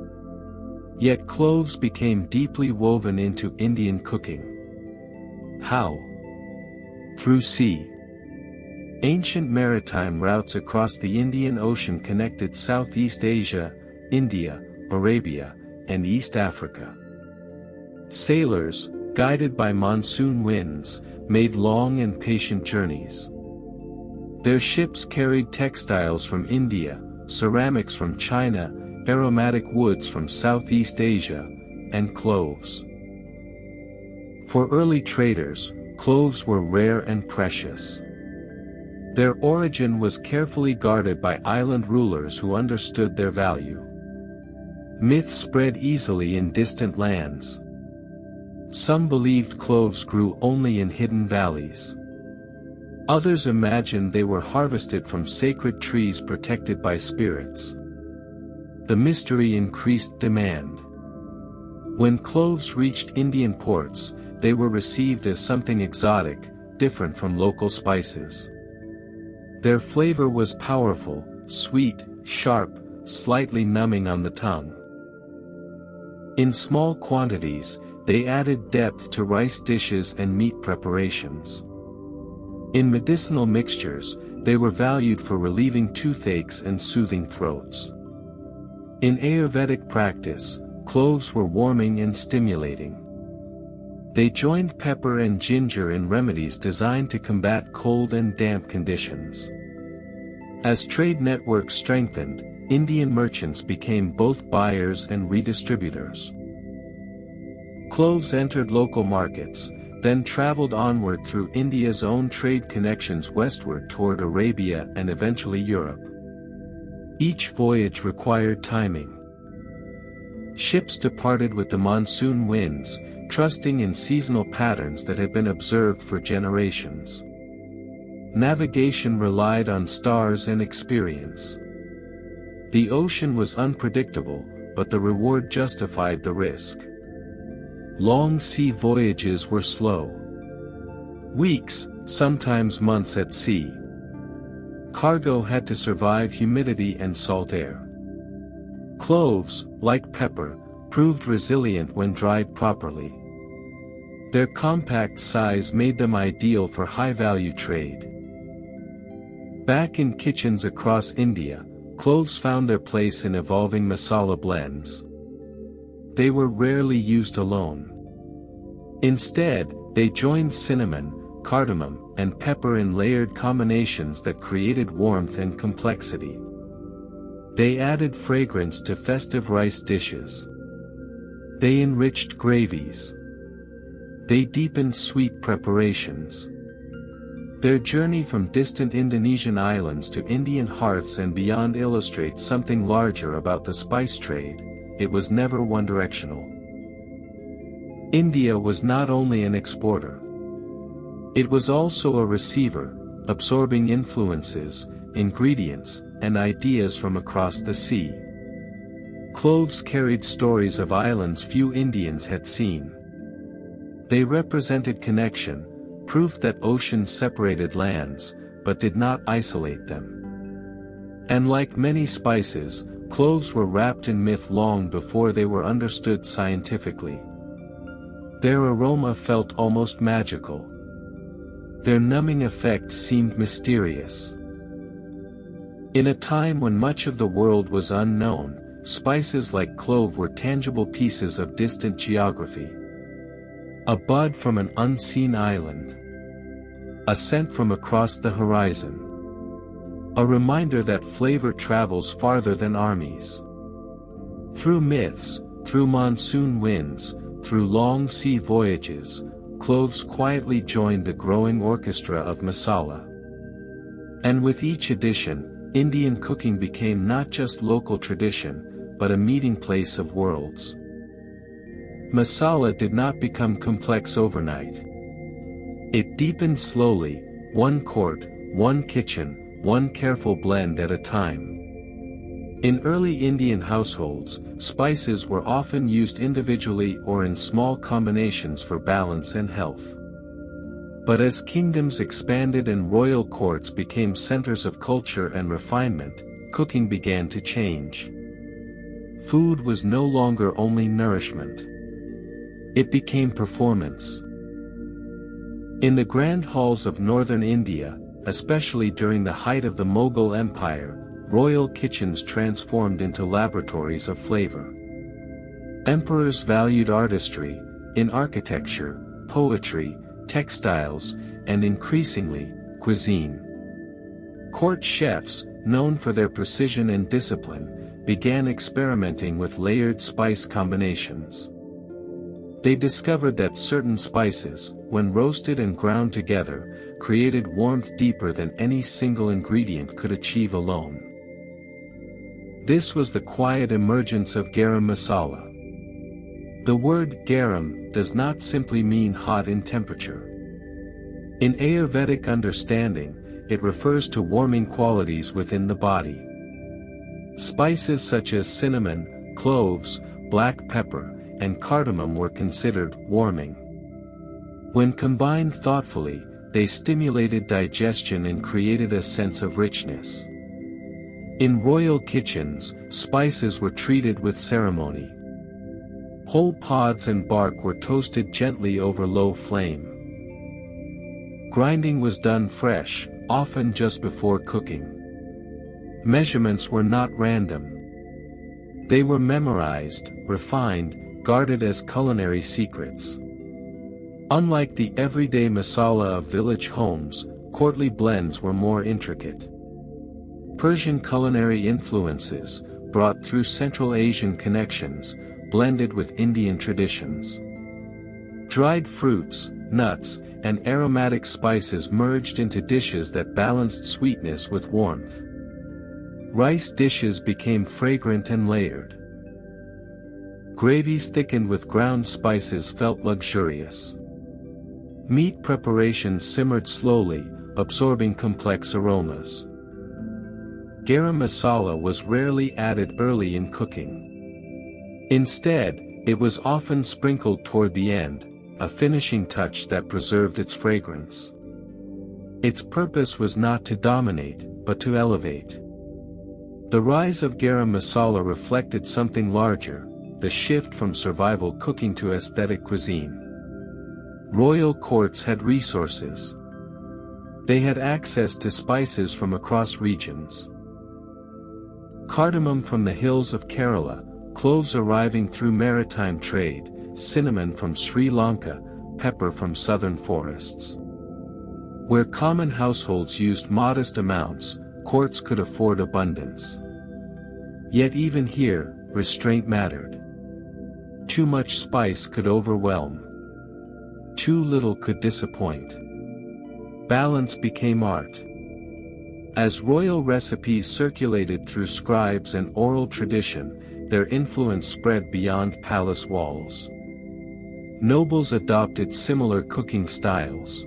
Yet cloves became deeply woven into Indian cooking. How? Through sea. Ancient maritime routes across the Indian Ocean connected Southeast Asia, India, Arabia, and East Africa. Sailors, guided by monsoon winds, made long and patient journeys. Their ships carried textiles from India, ceramics from China, aromatic woods from Southeast Asia, and cloves. For early traders, cloves were rare and precious. Their origin was carefully guarded by island rulers who understood their value. Myths spread easily in distant lands. Some believed cloves grew only in hidden valleys. Others imagined they were harvested from sacred trees protected by spirits. The mystery increased demand. When cloves reached Indian ports, they were received as something exotic, different from local spices. Their flavor was powerful, sweet, sharp, slightly numbing on the tongue. In small quantities, they added depth to rice dishes and meat preparations. In medicinal mixtures, they were valued for relieving toothaches and soothing throats. In Ayurvedic practice, cloves were warming and stimulating. They joined pepper and ginger in remedies designed to combat cold and damp conditions. As trade networks strengthened, Indian merchants became both buyers and redistributors. Cloves entered local markets, then traveled onward through India's own trade connections westward toward Arabia and eventually Europe. Each voyage required timing. Ships departed with the monsoon winds, trusting in seasonal patterns that had been observed for generations. Navigation relied on stars and experience. The ocean was unpredictable, but the reward justified the risk. Long sea voyages were slow. Weeks, sometimes months at sea. Cargo had to survive humidity and salt air. Cloves, like pepper, proved resilient when dried properly. Their compact size made them ideal for high-value trade. Back in kitchens across India, cloves found their place in evolving masala blends. They were rarely used alone. Instead, they joined cinnamon, cardamom, and pepper in layered combinations that created warmth and complexity. They added fragrance to festive rice dishes. They enriched gravies. They deepened sweet preparations. Their journey from distant Indonesian islands to Indian hearths and beyond illustrates something larger about the spice trade. It was never one-directional. India was not only an exporter. It was also a receiver, absorbing influences, ingredients, and ideas from across the sea. Cloves carried stories of islands few Indians had seen. They represented connection, proof that oceans separated lands, but did not isolate them. And like many spices, cloves were wrapped in myth long before they were understood scientifically. Their aroma felt almost magical. Their numbing effect seemed mysterious. In a time when much of the world was unknown, spices like clove were tangible pieces of distant geography. A bud from an unseen island. A scent from across the horizon. A reminder that flavor travels farther than armies. Through myths, through monsoon winds, through long sea voyages, cloves quietly joined the growing orchestra of masala. And with each addition, Indian cooking became not just local tradition, but a meeting place of worlds. Masala did not become complex overnight. It deepened slowly, one court, one kitchen, one careful blend at a time. In early Indian households, spices were often used individually or in small combinations for balance and health. But as kingdoms expanded and royal courts became centers of culture and refinement, cooking began to change. Food was no longer only nourishment. It became performance. In the grand halls of northern India, especially during the height of the Mughal Empire, royal kitchens transformed into laboratories of flavor. Emperors valued artistry, in architecture, poetry, textiles, and increasingly, cuisine. Court chefs, known for their precision and discipline, began experimenting with layered spice combinations. They discovered that certain spices, when roasted and ground together, created warmth deeper than any single ingredient could achieve alone. This was the quiet emergence of garam masala. The word garam does not simply mean hot in temperature. In Ayurvedic understanding, it refers to warming qualities within the body. Spices such as cinnamon, cloves, black pepper, and cardamom were considered warming. When combined thoughtfully, they stimulated digestion and created a sense of richness. In royal kitchens, spices were treated with ceremony. Whole pods and bark were toasted gently over low flame. Grinding was done fresh, often just before cooking. Measurements were not random. They were memorized, refined, guarded as culinary secrets. Unlike the everyday masala of village homes, courtly blends were more intricate. Persian culinary influences, brought through Central Asian connections, blended with Indian traditions. Dried fruits, nuts, and aromatic spices merged into dishes that balanced sweetness with warmth. Rice dishes became fragrant and layered. Gravies thickened with ground spices felt luxurious. Meat preparations simmered slowly, absorbing complex aromas. Garam masala was rarely added early in cooking. Instead, it was often sprinkled toward the end, a finishing touch that preserved its fragrance. Its purpose was not to dominate, but to elevate. The rise of garam masala reflected something larger, the shift from survival cooking to aesthetic cuisine. Royal courts had resources. They had access to spices from across regions. Cardamom from the hills of Kerala, cloves arriving through maritime trade, cinnamon from Sri Lanka, pepper from southern forests. Where common households used modest amounts, courts could afford abundance. Yet even here, restraint mattered. Too much spice could overwhelm. Too little could disappoint. Balance became art. As royal recipes circulated through scribes and oral tradition, their influence spread beyond palace walls. Nobles adopted similar cooking styles.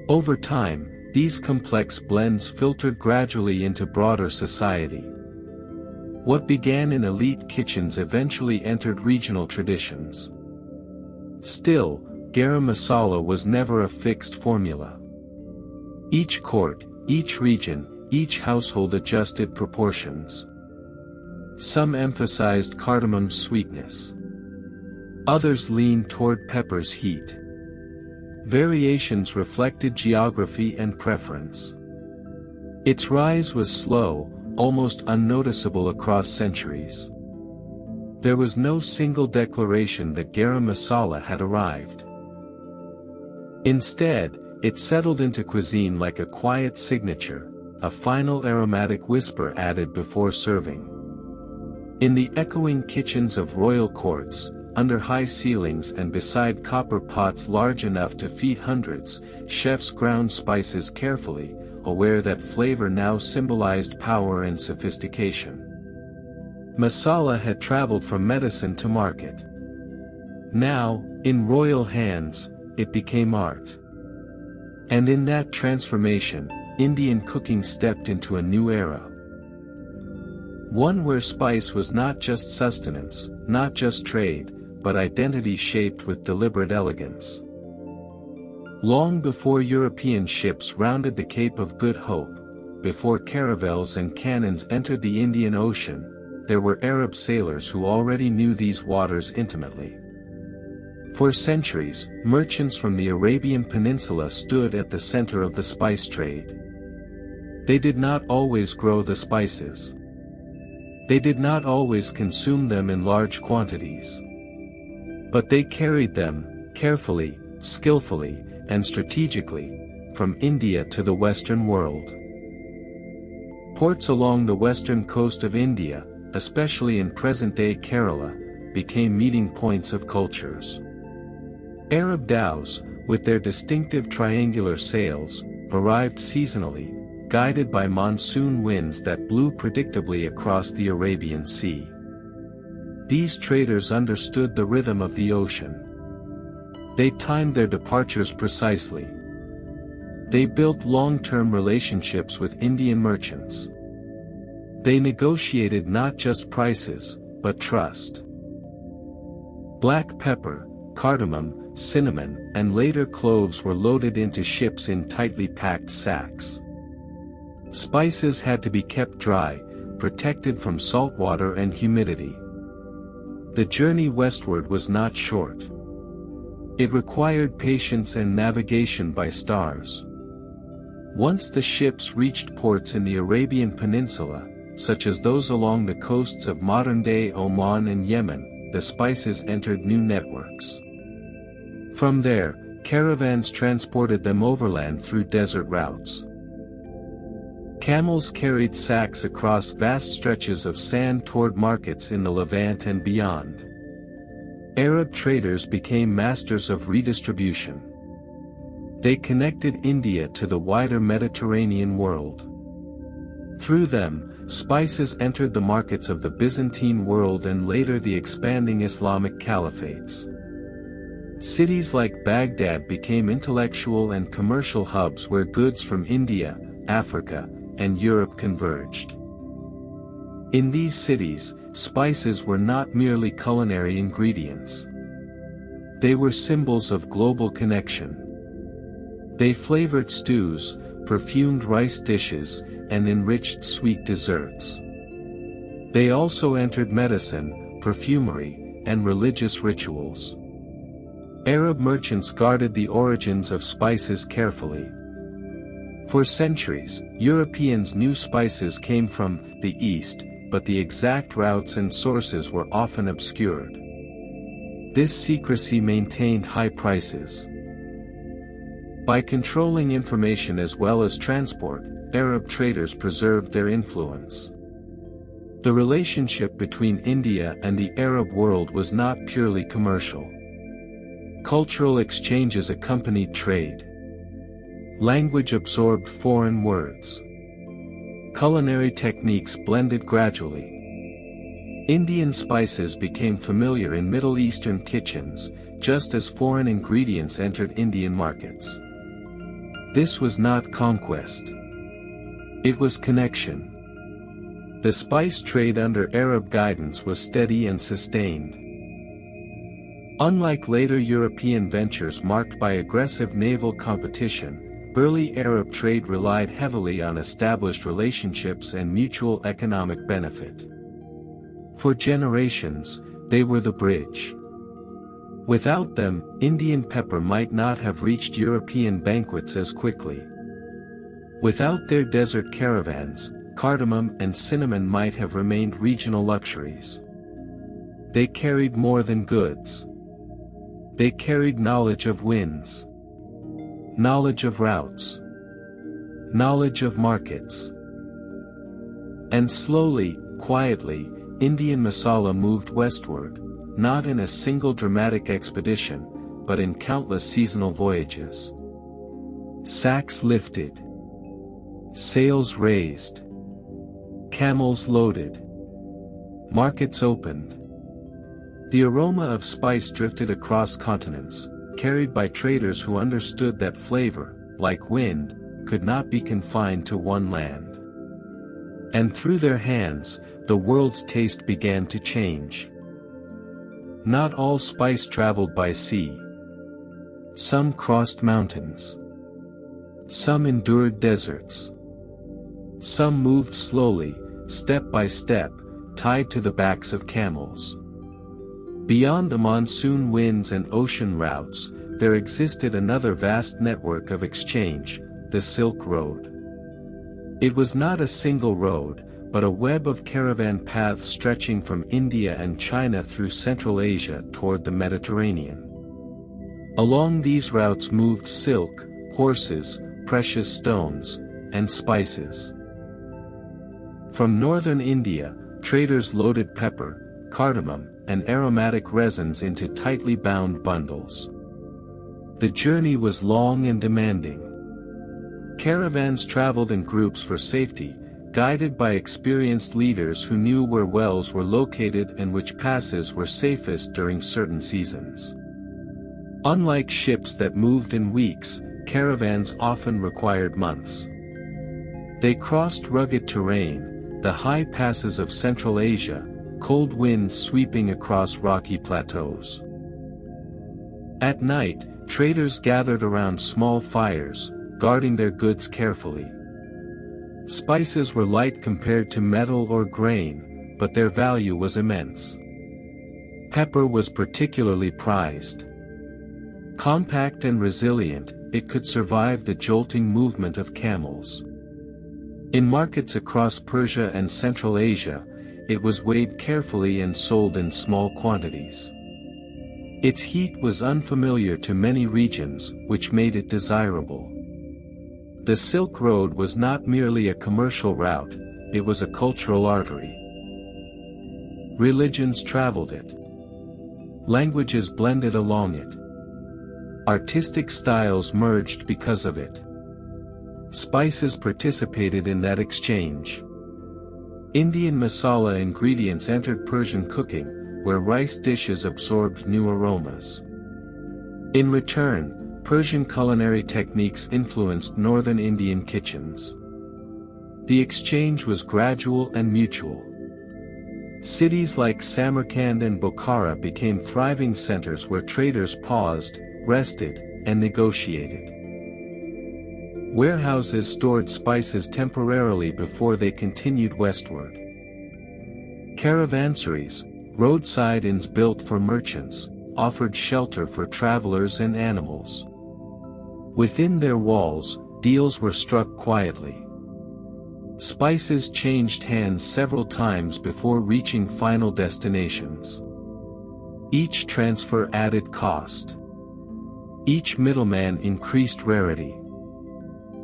Over time, these complex blends filtered gradually into broader society. What began in elite kitchens eventually entered regional traditions. Still, garam masala was never a fixed formula. Each court, each region, each household adjusted proportions. Some emphasized cardamom's sweetness. Others leaned toward pepper's heat. Variations reflected geography and preference. Its rise was slow, almost unnoticeable across centuries. There was no single declaration that garam masala had arrived. Instead, it settled into cuisine like a quiet signature, a final aromatic whisper added before serving. In the echoing kitchens of royal courts, under high ceilings and beside copper pots large enough to feed hundreds, chefs ground spices carefully, aware that flavor now symbolized power and sophistication. Masala had traveled from medicine to market. Now, in royal hands, it became art. And in that transformation, Indian cooking stepped into a new era. One where spice was not just sustenance, not just trade, but identity shaped with deliberate elegance. Long before European ships rounded the Cape of Good Hope, before caravels and cannons entered the Indian Ocean, there were Arab sailors who already knew these waters intimately. For centuries, merchants from the Arabian Peninsula stood at the center of the spice trade. They did not always grow the spices. They did not always consume them in large quantities. But they carried them, carefully, skillfully, and strategically, from India to the Western world. Ports along the western coast of India, especially in present-day Kerala, became meeting points of cultures. Arab dhows, with their distinctive triangular sails, arrived seasonally, guided by monsoon winds that blew predictably across the Arabian Sea. These traders understood the rhythm of the ocean. They timed their departures precisely. They built long-term relationships with Indian merchants. They negotiated not just prices, but trust. Black pepper, cardamom, cinnamon, and later cloves were loaded into ships in tightly packed sacks. Spices had to be kept dry, protected from salt water and humidity. The journey westward was not short. It required patience and navigation by stars. Once the ships reached ports in the Arabian Peninsula, such as those along the coasts of modern-day Oman and Yemen, the spices entered new networks. From there, caravans transported them overland through desert routes. Camels carried sacks across vast stretches of sand toward markets in the Levant and beyond. Arab traders became masters of redistribution. They connected India to the wider Mediterranean world. Through them, spices entered the markets of the Byzantine world and later the expanding Islamic caliphates. Cities like Baghdad became intellectual and commercial hubs where goods from India, Africa, and Europe converged. In these cities, spices were not merely culinary ingredients. They were symbols of global connection. They flavored stews, perfumed rice dishes, and enriched sweet desserts. They also entered medicine, perfumery, and religious rituals. Arab merchants guarded the origins of spices carefully. For centuries, Europeans knew spices came from the East, but the exact routes and sources were often obscured. This secrecy maintained high prices. By controlling information as well as transport, Arab traders preserved their influence. The relationship between India and the Arab world was not purely commercial. Cultural exchanges accompanied trade. Language absorbed foreign words. Culinary techniques blended gradually. Indian spices became familiar in Middle Eastern kitchens, just as foreign ingredients entered Indian markets. This was not conquest. It was connection. The spice trade under Arab guidance was steady and sustained. Unlike later European ventures marked by aggressive naval competition, early Arab trade relied heavily on established relationships and mutual economic benefit. For generations, they were the bridge. Without them, Indian pepper might not have reached European banquets as quickly. Without their desert caravans, cardamom and cinnamon might have remained regional luxuries. They carried more than goods. They carried knowledge of winds. Knowledge of routes. Knowledge of markets. And slowly, quietly, Indian masala moved westward, not in a single dramatic expedition, but in countless seasonal voyages. Sacks lifted. Sails raised. Camels loaded. Markets opened. The aroma of spice drifted across continents, carried by traders who understood that flavor, like wind, could not be confined to one land. And through their hands, the world's taste began to change. Not all spice traveled by sea. Some crossed mountains. Some endured deserts. Some moved slowly, step by step, tied to the backs of camels. Beyond the monsoon winds and ocean routes, there existed another vast network of exchange, the Silk Road. It was not a single road, but a web of caravan paths stretching from India and China through Central Asia toward the Mediterranean. Along these routes moved silk, horses, precious stones, and spices. From northern India, traders loaded pepper, cardamom, and aromatic resins into tightly bound bundles. The journey was long and demanding. Caravans traveled in groups for safety, guided by experienced leaders who knew where wells were located and which passes were safest during certain seasons. Unlike ships that moved in weeks, caravans often required months. They crossed rugged terrain, the high passes of Central Asia, cold winds sweeping across rocky plateaus. At night, traders gathered around small fires, guarding their goods carefully. Spices were light compared to metal or grain, but their value was immense. Pepper was particularly prized. Compact and resilient, it could survive the jolting movement of camels. In markets across Persia and Central Asia, it was weighed carefully and sold in small quantities. Its heat was unfamiliar to many regions, which made it desirable. The Silk Road was not merely a commercial route, it was a cultural artery. Religions traveled it. Languages blended along it. Artistic styles merged because of it. Spices participated in that exchange. Indian masala ingredients entered Persian cooking, where rice dishes absorbed new aromas. In return, Persian culinary techniques influenced northern Indian kitchens. The exchange was gradual and mutual. Cities like Samarkand and Bokhara became thriving centers where traders paused, rested, and negotiated. Warehouses stored spices temporarily before they continued westward. Caravanserais, roadside inns built for merchants, offered shelter for travelers and animals. Within their walls, deals were struck quietly. Spices changed hands several times before reaching final destinations. Each transfer added cost. Each middleman increased rarity.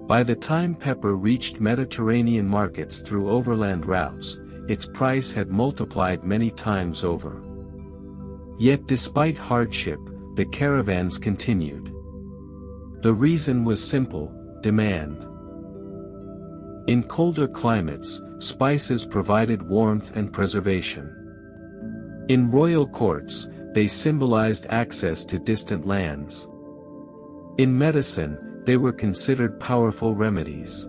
By the time pepper reached Mediterranean markets through overland routes, its price had multiplied many times over. Yet despite hardship, the caravans continued. The reason was simple: demand. In colder climates, spices provided warmth and preservation. In royal courts, they symbolized access to distant lands. In medicine, they were considered powerful remedies.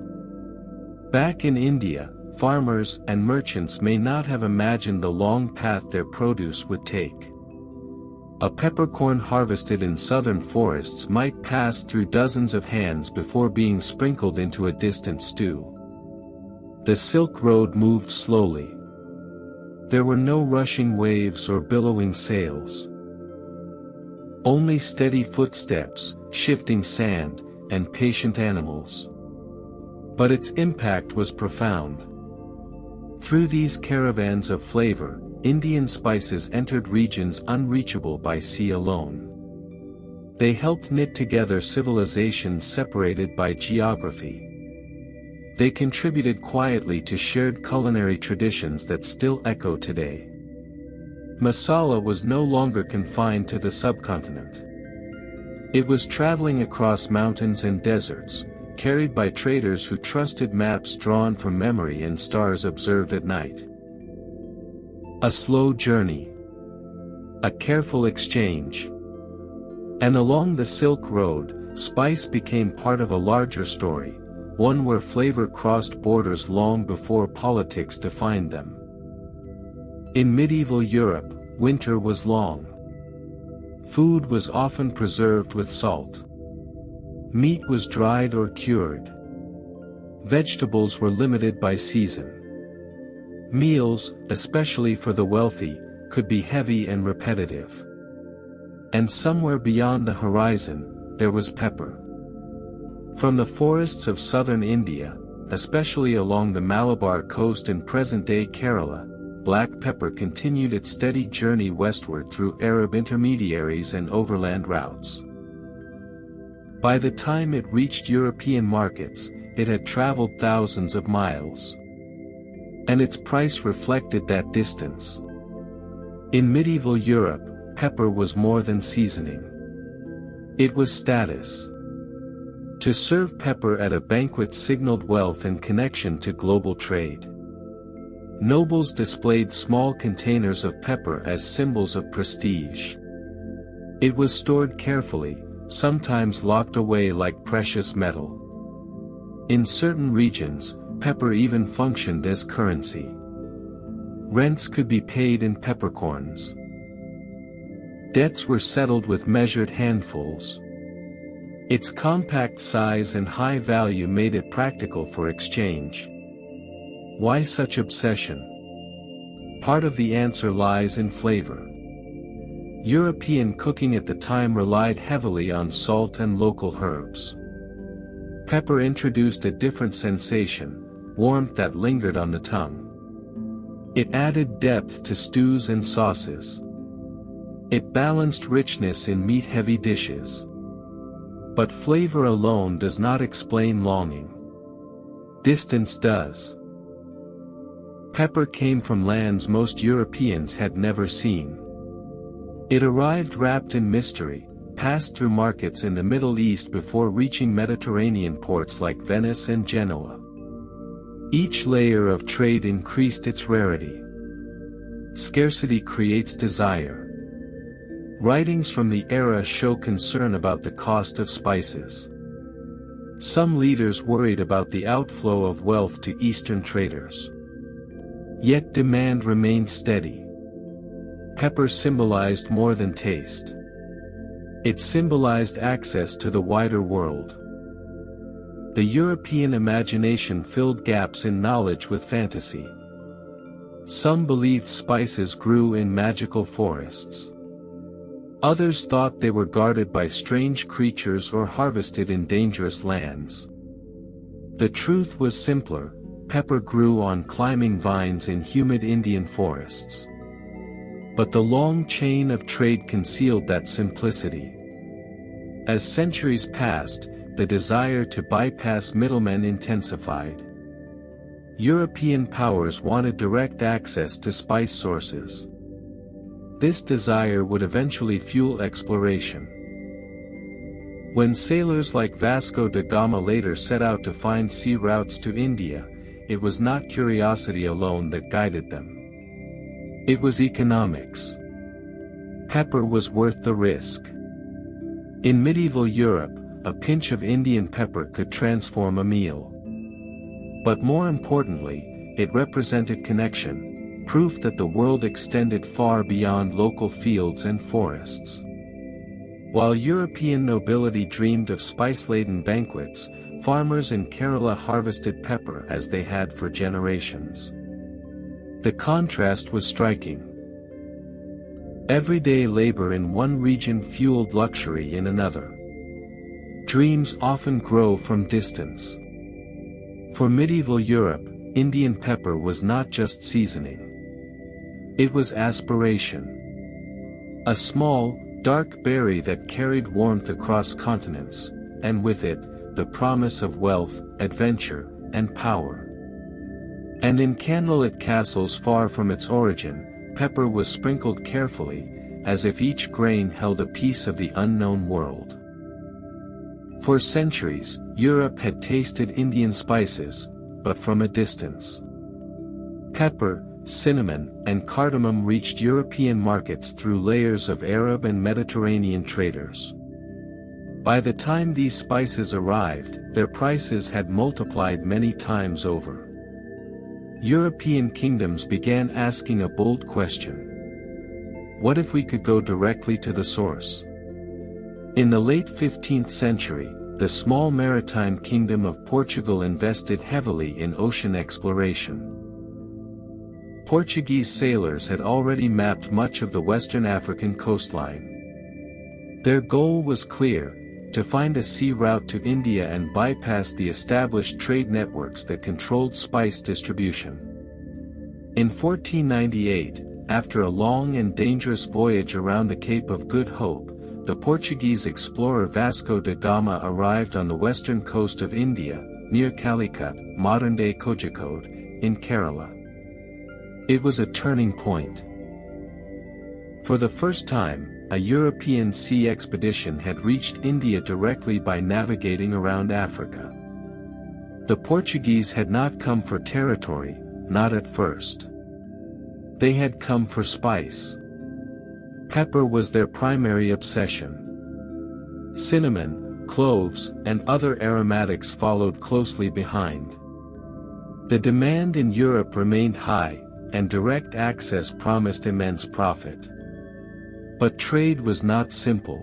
Back in India, farmers and merchants may not have imagined the long path their produce would take. A peppercorn harvested in southern forests might pass through dozens of hands before being sprinkled into a distant stew. The Silk Road moved slowly. There were no rushing waves or billowing sails. Only steady footsteps, shifting sand, and patient animals. But its impact was profound. Through these caravans of flavor, Indian spices entered regions unreachable by sea alone. They helped knit together civilizations separated by geography. They contributed quietly to shared culinary traditions that still echo today. Masala was no longer confined to the subcontinent. It was traveling across mountains and deserts, carried by traders who trusted maps drawn from memory and stars observed at night. A slow journey. A careful exchange. And along the Silk Road, spice became part of a larger story, one where flavor crossed borders long before politics defined them. In medieval Europe, winter was long. Food was often preserved with salt. Meat was dried or cured. Vegetables were limited by season. Meals, especially for the wealthy, could be heavy and repetitive. And somewhere beyond the horizon, there was pepper. From the forests of southern India, especially along the Malabar coast in present-day Kerala, black pepper continued its steady journey westward through Arab intermediaries and overland routes. By the time it reached European markets, it had traveled thousands of miles. And its price reflected that distance. In medieval Europe, pepper was more than seasoning. It was status. To serve pepper at a banquet signaled wealth and connection to global trade. Nobles displayed small containers of pepper as symbols of prestige. It was stored carefully, sometimes locked away like precious metal. In certain regions, pepper even functioned as currency. Rents could be paid in peppercorns. Debts were settled with measured handfuls. Its compact size and high value made it practical for exchange. Why such obsession? Part of the answer lies in flavor. European cooking at the time relied heavily on salt and local herbs. Pepper introduced a different sensation, warmth that lingered on the tongue. It added depth to stews and sauces. It balanced richness in meat-heavy dishes. But flavor alone does not explain longing. Distance does. Pepper came from lands most Europeans had never seen. It arrived wrapped in mystery, passed through markets in the Middle East before reaching Mediterranean ports like Venice and Genoa. Each layer of trade increased its rarity. Scarcity creates desire. Writings from the era show concern about the cost of spices. Some leaders worried about the outflow of wealth to Eastern traders. Yet demand remained steady. Pepper symbolized more than taste. It symbolized access to the wider world. The European imagination filled gaps in knowledge with fantasy. Some believed spices grew in magical forests. Others thought they were guarded by strange creatures or harvested in dangerous lands. The truth was simpler: pepper grew on climbing vines in humid Indian forests. But the long chain of trade concealed that simplicity. As centuries passed, the desire to bypass middlemen intensified. European powers wanted direct access to spice sources. This desire would eventually fuel exploration. When sailors like Vasco da Gama later set out to find sea routes to India, it was not curiosity alone that guided them. It was economics. Pepper was worth the risk. In medieval Europe, a pinch of Indian pepper could transform a meal. But more importantly, it represented connection, proof that the world extended far beyond local fields and forests. While European nobility dreamed of spice-laden banquets, farmers in Kerala harvested pepper as they had for generations. The contrast was striking. Everyday labor in one region fueled luxury in another. Dreams often grow from distance. For medieval Europe, Indian pepper was not just seasoning. It was aspiration. A small, dark berry that carried warmth across continents, and with it, the promise of wealth, adventure, and power. And in candlelit castles far from its origin, pepper was sprinkled carefully, as if each grain held a piece of the unknown world. For centuries, Europe had tasted Indian spices, but from a distance. Pepper, cinnamon, and cardamom reached European markets through layers of Arab and Mediterranean traders. By the time these spices arrived, their prices had multiplied many times over. European kingdoms began asking a bold question. What if we could go directly to the source? In the late 15th century, the small maritime kingdom of Portugal invested heavily in ocean exploration. Portuguese sailors had already mapped much of the Western African coastline. Their goal was clear: to find a sea route to India and bypass the established trade networks that controlled spice distribution. In 1498, after a long and dangerous voyage around the Cape of Good Hope, the Portuguese explorer Vasco da Gama arrived on the western coast of India, near Calicut, modern-day Kozhikode, in Kerala. It was a turning point. For the first time, a European sea expedition had reached India directly by navigating around Africa. The Portuguese had not come for territory, not at first. They had come for spice. Pepper was their primary obsession. Cinnamon, cloves, and other aromatics followed closely behind. The demand in Europe remained high, and direct access promised immense profit. But trade was not simple.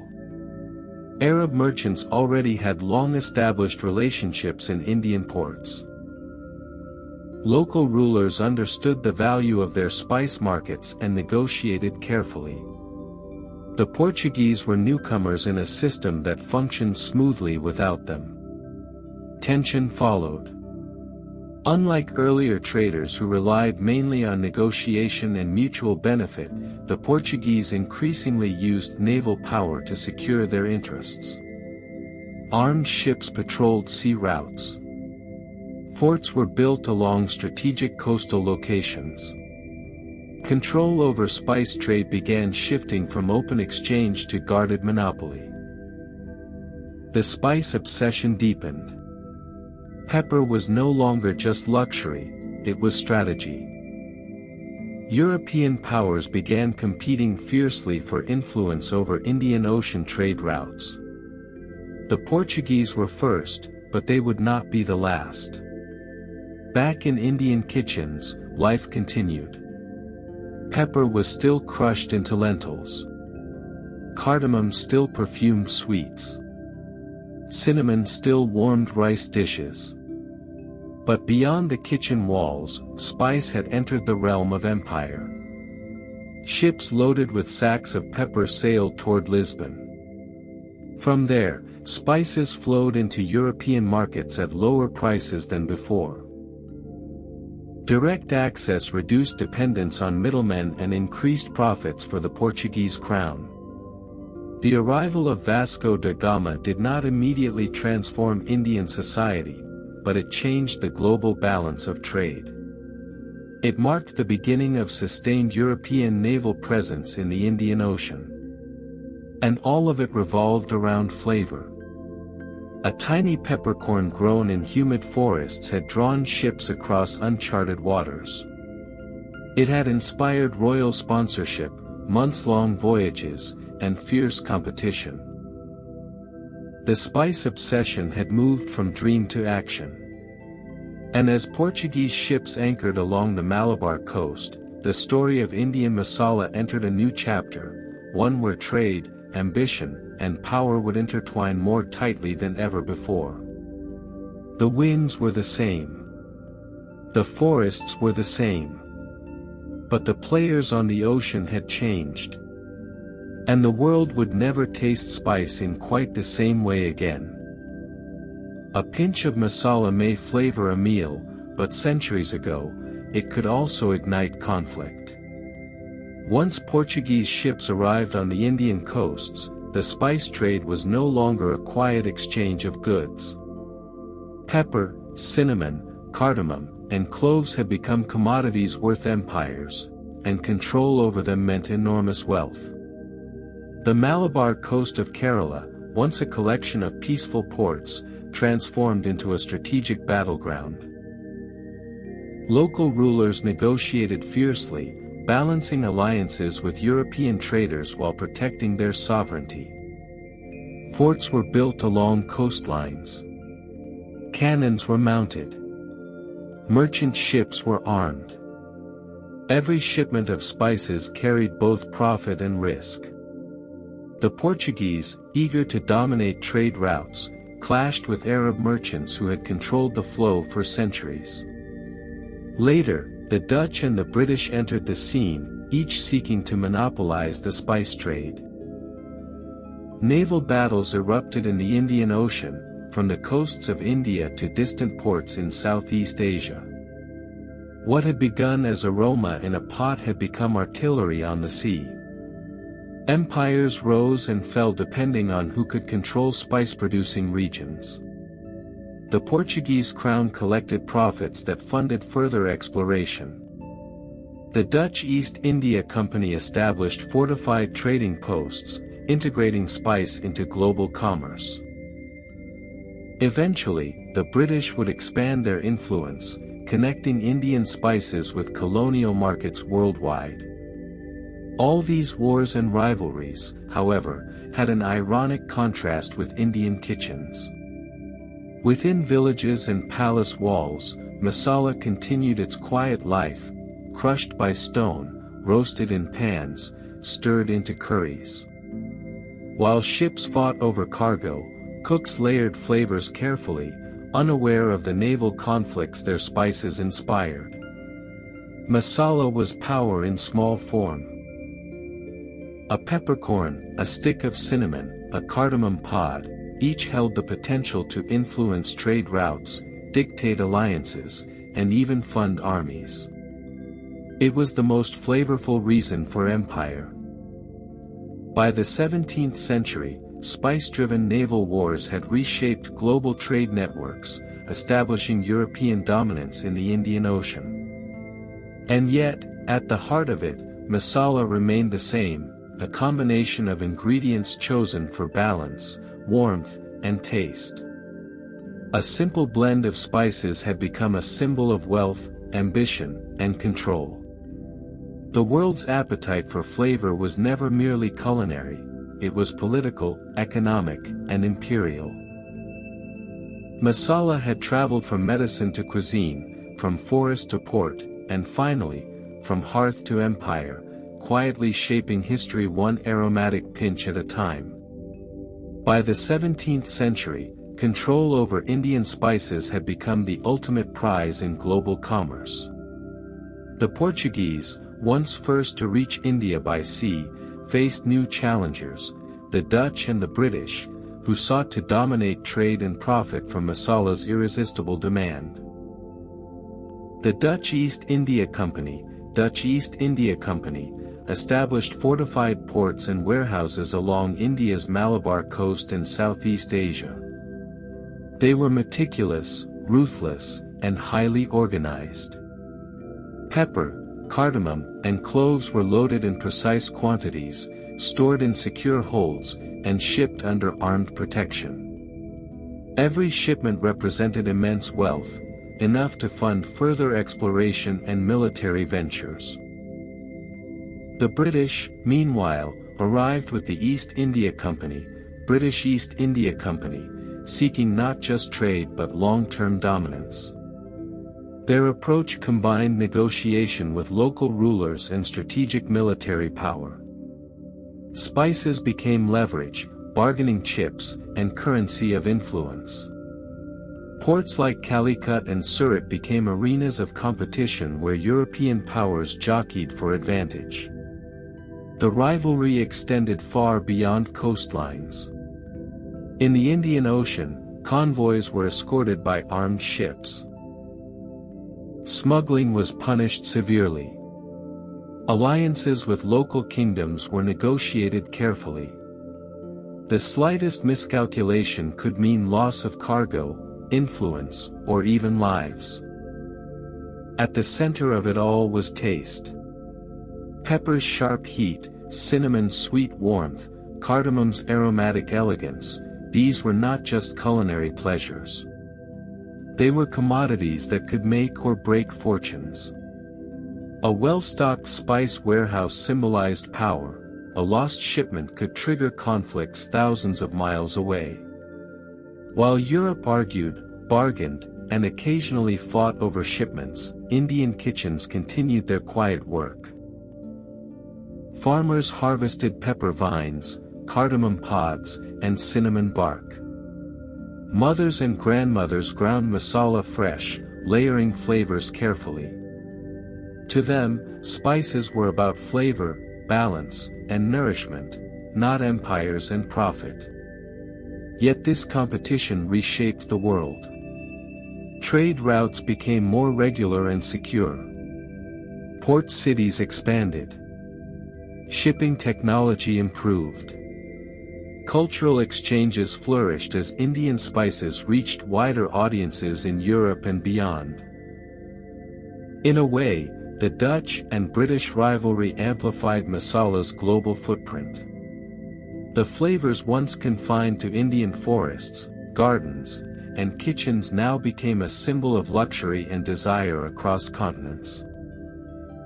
Arab merchants already had long-established relationships in Indian ports. Local rulers understood the value of their spice markets and negotiated carefully. The Portuguese were newcomers in a system that functioned smoothly without them. Tension followed. Unlike earlier traders who relied mainly on negotiation and mutual benefit, the Portuguese increasingly used naval power to secure their interests. Armed ships patrolled sea routes. Forts were built along strategic coastal locations. Control over spice trade began shifting from open exchange to guarded monopoly. The spice obsession deepened. Pepper was no longer just luxury, it was strategy. European powers began competing fiercely for influence over Indian Ocean trade routes. The Portuguese were first, but they would not be the last. Back in Indian kitchens, life continued. Pepper was still crushed into lentils. Cardamom still perfumed sweets. Cinnamon still warmed rice dishes. But beyond the kitchen walls, spice had entered the realm of empire. Ships loaded with sacks of pepper sailed toward Lisbon. From there, spices flowed into European markets at lower prices than before. Direct access reduced dependence on middlemen and increased profits for the Portuguese crown. The arrival of Vasco da Gama did not immediately transform Indian society, but it changed the global balance of trade. It marked the beginning of sustained European naval presence in the Indian Ocean. And all of it revolved around flavor. A tiny peppercorn grown in humid forests had drawn ships across uncharted waters. It had inspired royal sponsorship, months-long voyages, and fierce competition. The spice obsession had moved from dream to action. And as Portuguese ships anchored along the Malabar coast, the story of Indian Masala entered a new chapter, one where trade, ambition, and power would intertwine more tightly than ever before. The winds were the same. The forests were the same. But the players on the ocean had changed. And the world would never taste spice in quite the same way again. A pinch of masala may flavor a meal, but centuries ago, it could also ignite conflict. Once Portuguese ships arrived on the Indian coasts, the spice trade was no longer a quiet exchange of goods. Pepper, cinnamon, cardamom, and cloves had become commodities worth empires, and control over them meant enormous wealth. The Malabar coast of Kerala, once a collection of peaceful ports, transformed into a strategic battleground. Local rulers negotiated fiercely, balancing alliances with European traders while protecting their sovereignty. Forts were built along coastlines. Cannons were mounted. Merchant ships were armed. Every shipment of spices carried both profit and risk. The Portuguese, eager to dominate trade routes, clashed with Arab merchants who had controlled the flow for centuries. Later, the Dutch and the British entered the scene, each seeking to monopolize the spice trade. Naval battles erupted in the Indian Ocean, from the coasts of India to distant ports in Southeast Asia. What had begun as aroma in a pot had become artillery on the sea. Empires rose and fell depending on who could control spice-producing regions. The Portuguese crown collected profits that funded further exploration. The Dutch East India Company established fortified trading posts, integrating spice into global commerce. Eventually, the British would expand their influence, connecting Indian spices with colonial markets worldwide. All these wars and rivalries, however, had an ironic contrast with Indian kitchens. Within villages and palace walls, masala continued its quiet life, crushed by stone, roasted in pans, stirred into curries. While ships fought over cargo, cooks layered flavors carefully, unaware of the naval conflicts their spices inspired. Masala was power in small form. A peppercorn, a stick of cinnamon, a cardamom pod, each held the potential to influence trade routes, dictate alliances, and even fund armies. It was the most flavorful reason for empire. By the 17th century, spice-driven naval wars had reshaped global trade networks, establishing European dominance in the Indian Ocean. And yet, at the heart of it, masala remained the same, a combination of ingredients chosen for balance, warmth, and taste. A simple blend of spices had become a symbol of wealth, ambition, and control. The world's appetite for flavor was never merely culinary, it was political, economic, and imperial. Masala had traveled from medicine to cuisine, from forest to port, and finally, from hearth to empire, quietly shaping history one aromatic pinch at a time. By the 17th century, control over Indian spices had become the ultimate prize in global commerce. The Portuguese, once first to reach India by sea, faced new challengers, the Dutch and the British, who sought to dominate trade and profit from masala's irresistible demand. The Dutch East India Company, established fortified ports and warehouses along India's Malabar coast and Southeast Asia. They were meticulous, ruthless, and highly organized. Pepper, cardamom, and cloves were loaded in precise quantities, stored in secure holds, and shipped under armed protection. Every shipment represented immense wealth, enough to fund further exploration and military ventures. The British, meanwhile, arrived with the British East India Company, seeking not just trade but long-term dominance. Their approach combined negotiation with local rulers and strategic military power. Spices became leverage, bargaining chips, and currency of influence. Ports like Calicut and Surat became arenas of competition where European powers jockeyed for advantage. The rivalry extended far beyond coastlines. In the Indian Ocean, convoys were escorted by armed ships. Smuggling was punished severely. Alliances with local kingdoms were negotiated carefully. The slightest miscalculation could mean loss of cargo, influence, or even lives. At the center of it all was taste. Pepper's sharp heat, cinnamon's sweet warmth, cardamom's aromatic elegance, these were not just culinary pleasures. They were commodities that could make or break fortunes. A well-stocked spice warehouse symbolized power. A lost shipment could trigger conflicts thousands of miles away. While Europe argued, bargained, and occasionally fought over shipments, Indian kitchens continued their quiet work. Farmers harvested pepper vines, cardamom pods, and cinnamon bark. Mothers and grandmothers ground masala fresh, layering flavors carefully. To them, spices were about flavor, balance, and nourishment, not empires and profit. Yet this competition reshaped the world. Trade routes became more regular and secure. Port cities expanded. Shipping technology improved. Cultural exchanges flourished as Indian spices reached wider audiences in Europe and beyond. In a way, the Dutch and British rivalry amplified masala's global footprint. The flavors once confined to Indian forests, gardens, and kitchens now became a symbol of luxury and desire across continents.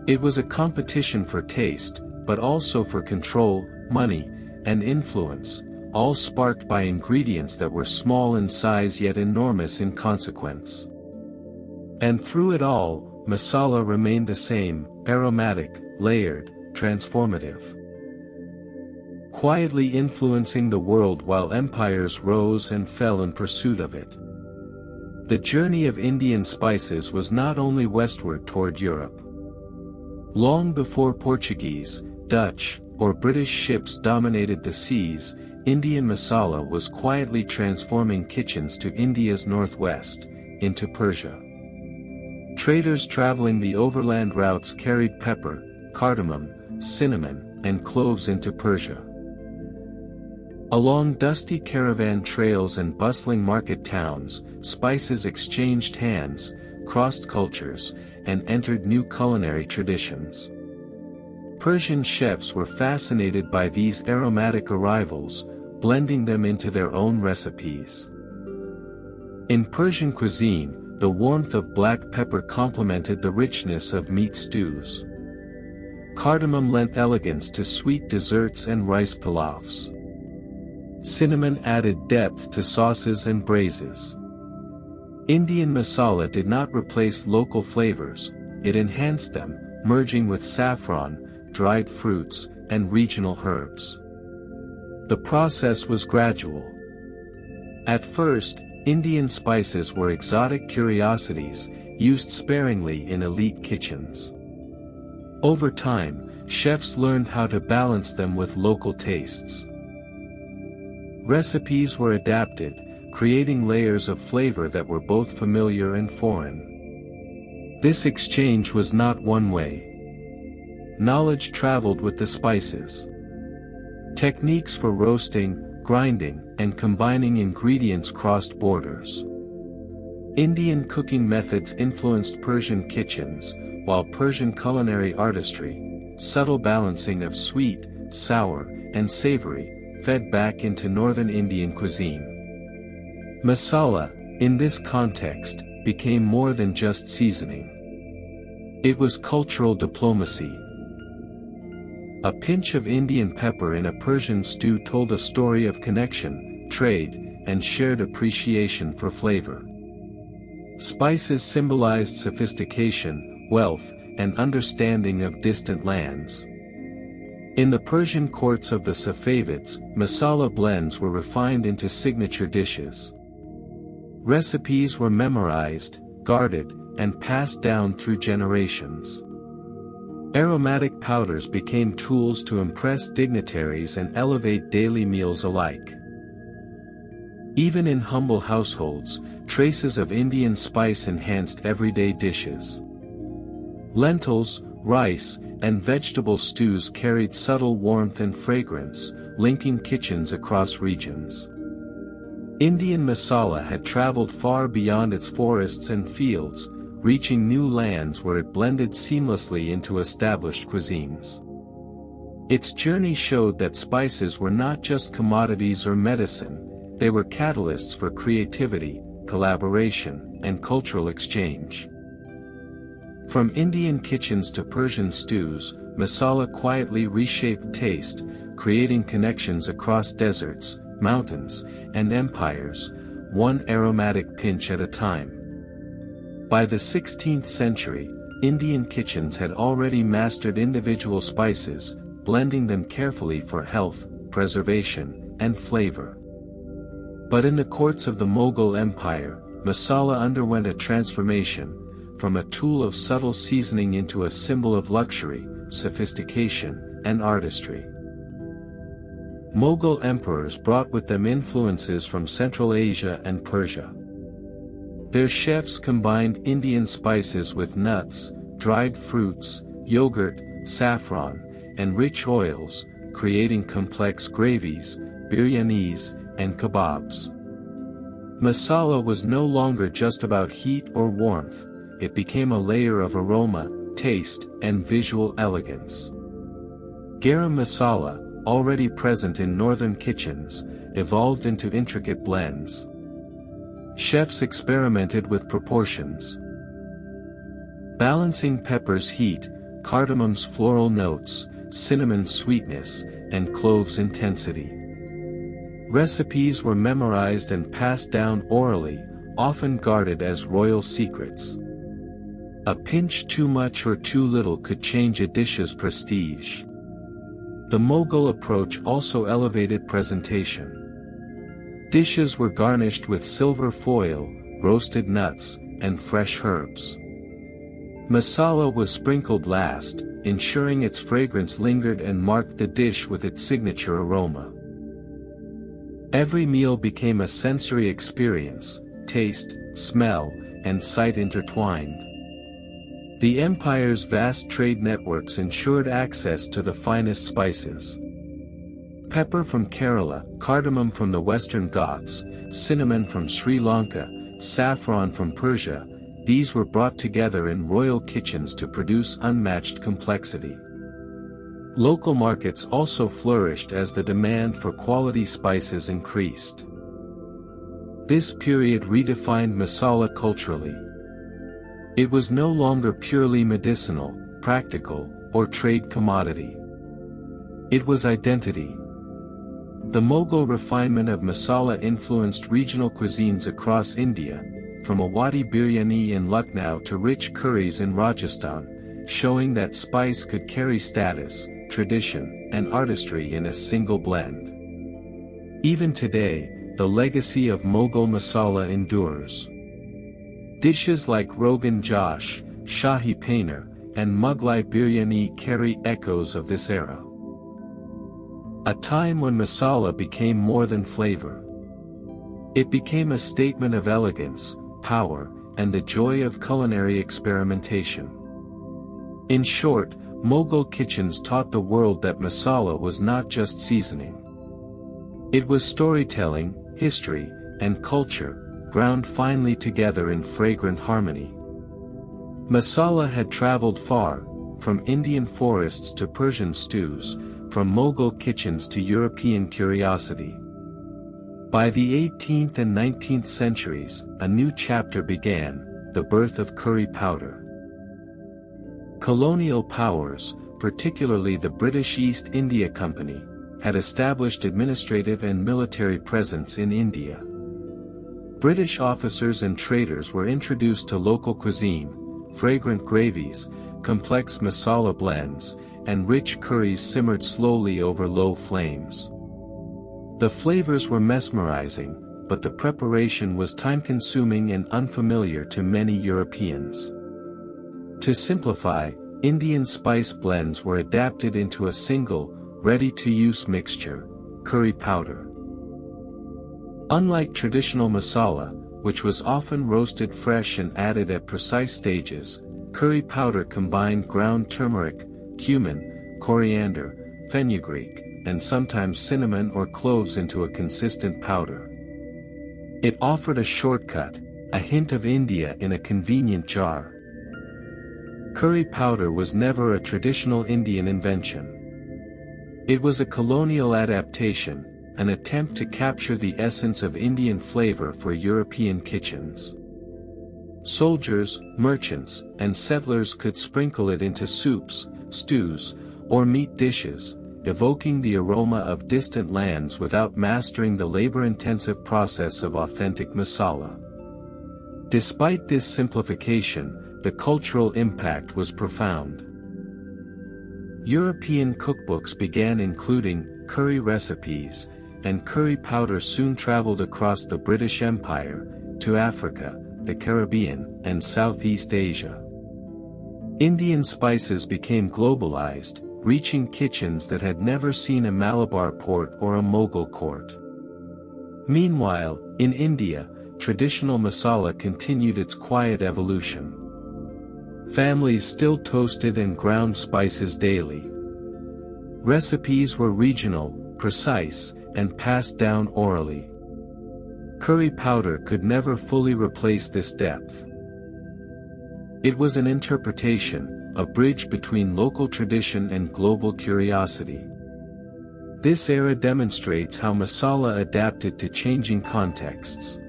It was a competition for taste, but also for control, money, and influence, all sparked by ingredients that were small in size yet enormous in consequence. And through it all, masala remained the same, aromatic, layered, transformative. Quietly influencing the world while empires rose and fell in pursuit of it. The journey of Indian spices was not only westward toward Europe. Long before Portuguese, Dutch, or British ships dominated the seas, Indian masala was quietly transforming kitchens to India's northwest, into Persia. Traders traveling the overland routes carried pepper, cardamom, cinnamon, and cloves into Persia. Along dusty caravan trails and bustling market towns, spices exchanged hands, crossed cultures, and entered new culinary traditions. Persian chefs were fascinated by these aromatic arrivals, blending them into their own recipes. In Persian cuisine, the warmth of black pepper complemented the richness of meat stews. Cardamom lent elegance to sweet desserts and rice pilafs. Cinnamon added depth to sauces and braises. Indian masala did not replace local flavors, it enhanced them, merging with saffron, dried fruits, and regional herbs. The process was gradual. At first, Indian spices were exotic curiosities, used sparingly in elite kitchens. Over time, chefs learned how to balance them with local tastes. Recipes were adapted, creating layers of flavor that were both familiar and foreign. This exchange was not one-way. Knowledge traveled with the spices. Techniques for roasting, grinding, and combining ingredients crossed borders. Indian cooking methods influenced Persian kitchens, while Persian culinary artistry, subtle balancing of sweet, sour, and savory, fed back into northern Indian cuisine. Masala, in this context, became more than just seasoning. It was cultural diplomacy. A pinch of Indian pepper in a Persian stew told a story of connection, trade, and shared appreciation for flavor. Spices symbolized sophistication, wealth, and understanding of distant lands. In the Persian courts of the Safavids, masala blends were refined into signature dishes. Recipes were memorized, guarded, and passed down through generations. Aromatic powders became tools to impress dignitaries and elevate daily meals alike. Even in humble households, traces of Indian spice enhanced everyday dishes. Lentils, rice, and vegetable stews carried subtle warmth and fragrance, linking kitchens across regions. Indian masala had traveled far beyond its forests and fields, reaching new lands where it blended seamlessly into established cuisines. Its journey showed that spices were not just commodities or medicine, They were catalysts for creativity, collaboration, and cultural exchange. From Indian kitchens to Persian stews, masala quietly reshaped taste, creating connections across deserts, mountains, and empires, one aromatic pinch at a time. By the 16th century, Indian kitchens had already mastered individual spices, blending them carefully for health, preservation, and flavor. But in the courts of the Mughal Empire, masala underwent a transformation, from a tool of subtle seasoning into a symbol of luxury, sophistication, and artistry. Mughal emperors brought with them influences from Central Asia and Persia. Their chefs combined Indian spices with nuts, dried fruits, yogurt, saffron, and rich oils, creating complex gravies, biryanis, and kebabs. Masala was no longer just about heat or warmth, it became a layer of aroma, taste, and visual elegance. Garam masala, already present in northern kitchens, evolved into intricate blends. Chefs experimented with proportions, balancing pepper's heat, cardamom's floral notes, cinnamon's sweetness, and cloves' intensity. Recipes were memorized and passed down orally, often guarded as royal secrets. A pinch too much or too little could change a dish's prestige. The Mughal approach also elevated presentation. Dishes were garnished with silver foil, roasted nuts, and fresh herbs. Masala was sprinkled last, ensuring its fragrance lingered and marked the dish with its signature aroma. Every meal became a sensory experience, taste, smell, and sight intertwined. The empire's vast trade networks ensured access to the finest spices. Pepper from Kerala, cardamom from the Western Ghats, cinnamon from Sri Lanka, saffron from Persia, these were brought together in royal kitchens to produce unmatched complexity. Local markets also flourished as the demand for quality spices increased. This period redefined masala culturally. It was no longer purely medicinal, practical, or trade commodity. It was identity. The Mughal refinement of masala influenced regional cuisines across India, from Awadhi biryani in Lucknow to rich curries in Rajasthan, showing that spice could carry status, tradition, and artistry in a single blend. Even today, the legacy of Mughal masala endures. Dishes like Rogan Josh, Shahi Paneer, and Mughlai biryani carry echoes of this era. A time when masala became more than flavor. It became a statement of elegance, power, and the joy of culinary experimentation. In short, Mughal kitchens taught the world that masala was not just seasoning. It was storytelling, history, and culture, ground finely together in fragrant harmony. Masala had traveled far, from Indian forests to Persian stews, from Mughal kitchens to European curiosity. By the 18th and 19th centuries, a new chapter began, the birth of curry powder. Colonial powers, particularly the British East India Company, had established administrative and military presence in India. British officers and traders were introduced to local cuisine, fragrant gravies, complex masala blends, and rich curries simmered slowly over low flames. The flavors were mesmerizing, but the preparation was time-consuming and unfamiliar to many Europeans. To simplify, Indian spice blends were adapted into a single, ready-to-use mixture, curry powder. Unlike traditional masala, which was often roasted fresh and added at precise stages, curry powder combined ground turmeric, cumin, coriander, fenugreek, and sometimes cinnamon or cloves into a consistent powder. It offered a shortcut, a hint of India in a convenient jar. Curry powder was never a traditional Indian invention. It was a colonial adaptation, an attempt to capture the essence of Indian flavor for European kitchens. Soldiers, merchants, and settlers could sprinkle it into soups, stews, or meat dishes, evoking the aroma of distant lands without mastering the labor-intensive process of authentic masala. Despite this simplification, the cultural impact was profound. European cookbooks began including curry recipes, and curry powder soon traveled across the British Empire, to Africa, the Caribbean, and Southeast Asia. Indian spices became globalized, reaching kitchens that had never seen a Malabar port or a Mughal court. Meanwhile, in India, traditional masala continued its quiet evolution. Families still toasted and ground spices daily. Recipes were regional, precise, and passed down orally. Curry powder could never fully replace this depth. It was an interpretation, a bridge between local tradition and global curiosity. This era demonstrates how masala adapted to changing contexts.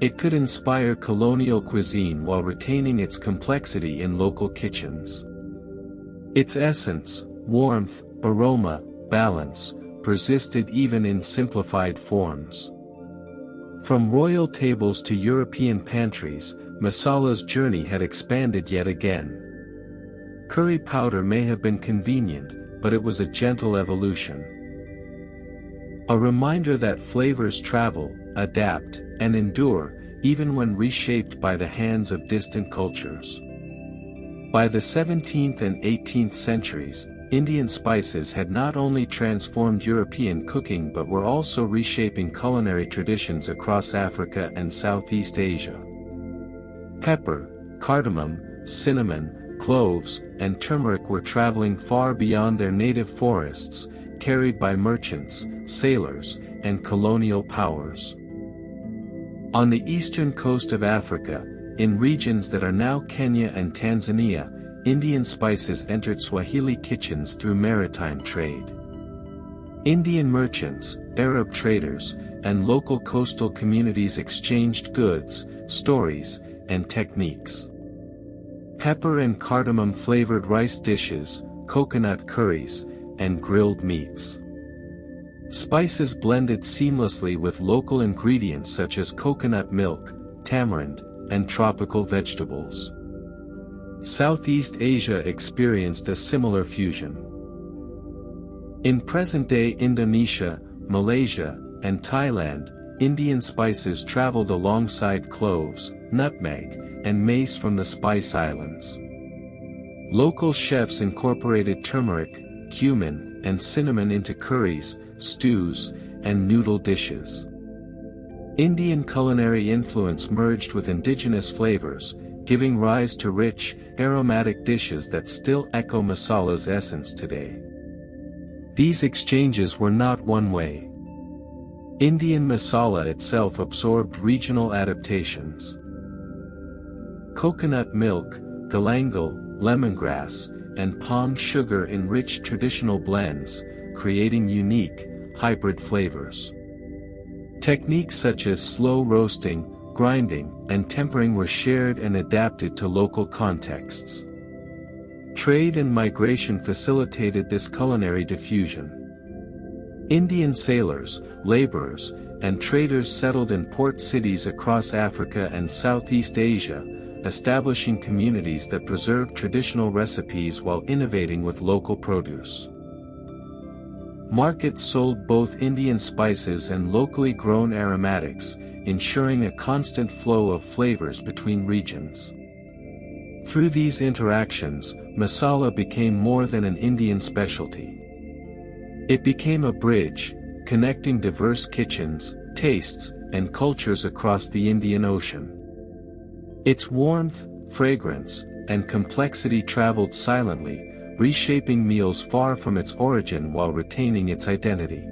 It could inspire colonial cuisine while retaining its complexity in local kitchens. Its essence, warmth, aroma, balance, persisted even in simplified forms. From royal tables to European pantries, masala's journey had expanded yet again. Curry powder may have been convenient, but it was a gentle evolution. A reminder that flavors travel, adapt, and endure, even when reshaped by the hands of distant cultures. By the 17th and 18th centuries, Indian spices had not only transformed European cooking but were also reshaping culinary traditions across Africa and Southeast Asia. Pepper, cardamom, cinnamon, cloves, and turmeric were traveling far beyond their native forests, carried by merchants, sailors, and colonial powers. On the eastern coast of Africa, in regions that are now Kenya and Tanzania, Indian spices entered Swahili kitchens through maritime trade. Indian merchants, Arab traders, and local coastal communities exchanged goods, stories, and techniques. Pepper and cardamom flavored rice dishes, coconut curries, and grilled meats. Spices blended seamlessly with local ingredients such as coconut milk, tamarind, and tropical vegetables. Southeast Asia experienced a similar fusion. In present-day Indonesia, Malaysia, and Thailand, Indian spices traveled alongside cloves, nutmeg, and mace from the Spice Islands. Local chefs incorporated turmeric, cumin, and cinnamon into curries, stews, and noodle dishes. Indian culinary influence merged with indigenous flavors, giving rise to rich, aromatic dishes that still echo masala's essence today. These exchanges were not one-way. Indian masala itself absorbed regional adaptations. Coconut milk, galangal, lemongrass, and palm sugar enriched traditional blends, creating unique, hybrid flavors. Techniques such as slow roasting, grinding, and tempering were shared and adapted to local contexts. Trade and migration facilitated this culinary diffusion. Indian sailors, laborers, and traders settled in port cities across Africa and Southeast Asia, establishing communities that preserved traditional recipes while innovating with local produce. Markets sold both Indian spices and locally grown aromatics, ensuring a constant flow of flavors between regions. Through these interactions, masala became more than an Indian specialty. It became a bridge, connecting diverse kitchens, tastes, and cultures across the Indian Ocean. Its warmth, fragrance, and complexity traveled silently, reshaping meals far from its origin while retaining its identity.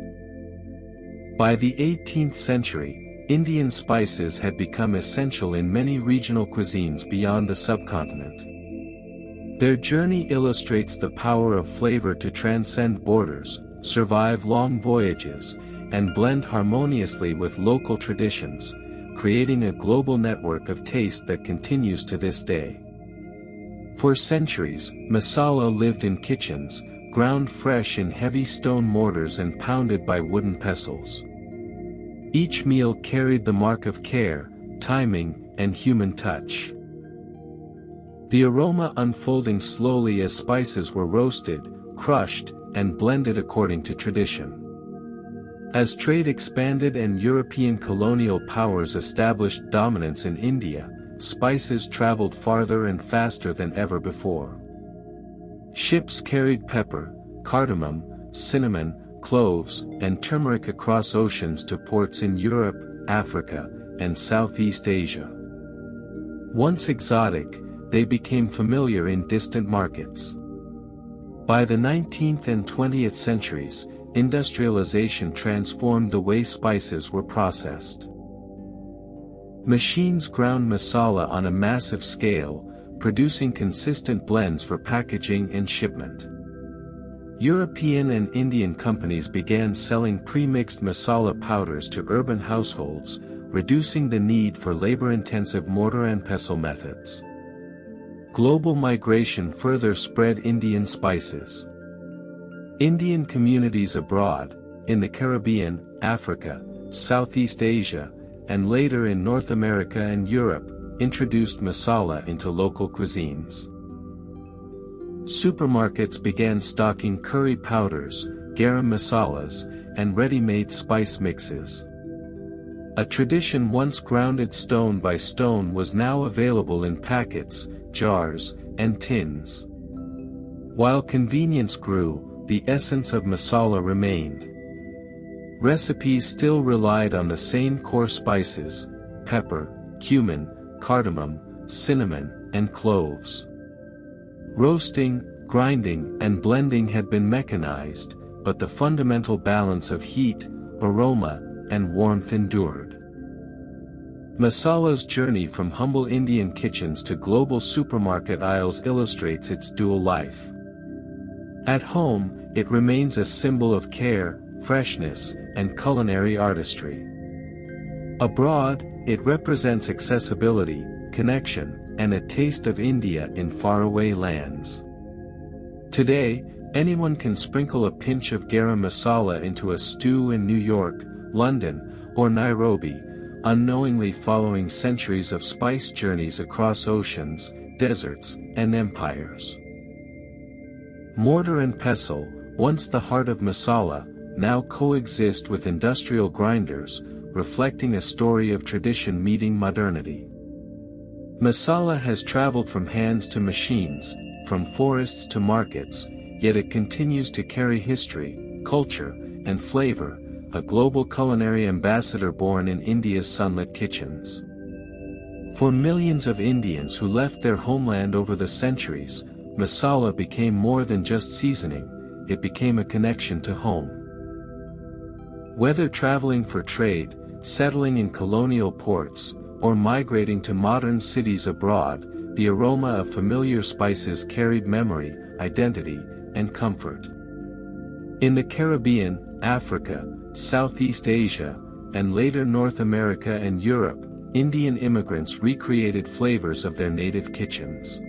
By the 18th century, Indian spices had become essential in many regional cuisines beyond the subcontinent. Their journey illustrates the power of flavor to transcend borders, survive long voyages, and blend harmoniously with local traditions, creating a global network of taste that continues to this day. For centuries, masala lived in kitchens, ground fresh in heavy stone mortars and pounded by wooden pestles. Each meal carried the mark of care, timing, and human touch. The aroma unfolding slowly as spices were roasted, crushed, and blended according to tradition. As trade expanded and European colonial powers established dominance in India, spices traveled farther and faster than ever before. Ships carried pepper, cardamom, cinnamon, cloves, and turmeric across oceans to ports in Europe, Africa, and Southeast Asia. Once exotic, they became familiar in distant markets. By the 19th and 20th centuries, industrialization transformed the way spices were processed. Machines ground masala on a massive scale, producing consistent blends for packaging and shipment. European and Indian companies began selling pre-mixed masala powders to urban households, reducing the need for labor-intensive mortar and pestle methods. Global migration further spread Indian spices. Indian communities abroad, in the Caribbean, Africa, Southeast Asia, and later in North America and Europe, introduced masala into local cuisines. Supermarkets began stocking curry powders, garam masalas, and ready-made spice mixes. A tradition once grounded stone by stone was now available in packets, jars, and tins. While convenience grew, the essence of masala remained. Recipes still relied on the same core spices: pepper, cumin, cardamom, cinnamon, and cloves. Roasting, grinding, and blending had been mechanized, but the fundamental balance of heat, aroma, and warmth endured. Masala's journey from humble Indian kitchens to global supermarket aisles illustrates its dual life. At home, it remains a symbol of care, freshness, and culinary artistry. Abroad, it represents accessibility, connection, and a taste of India in faraway lands. Today, anyone can sprinkle a pinch of garam masala into a stew in New York, London, or Nairobi, unknowingly following centuries of spice journeys across oceans, deserts, and empires. Mortar and pestle, once the heart of masala, now coexist with industrial grinders, reflecting a story of tradition meeting modernity. Masala has traveled from hands to machines, from forests to markets, yet it continues to carry history, culture, and flavor, a global culinary ambassador born in India's sunlit kitchens. For millions of Indians who left their homeland over the centuries, masala became more than just seasoning, it became a connection to home. Whether traveling for trade, settling in colonial ports, or migrating to modern cities abroad, the aroma of familiar spices carried memory, identity, and comfort. In the Caribbean, Africa, Southeast Asia, and later North America and Europe, Indian immigrants recreated flavors of their native kitchens.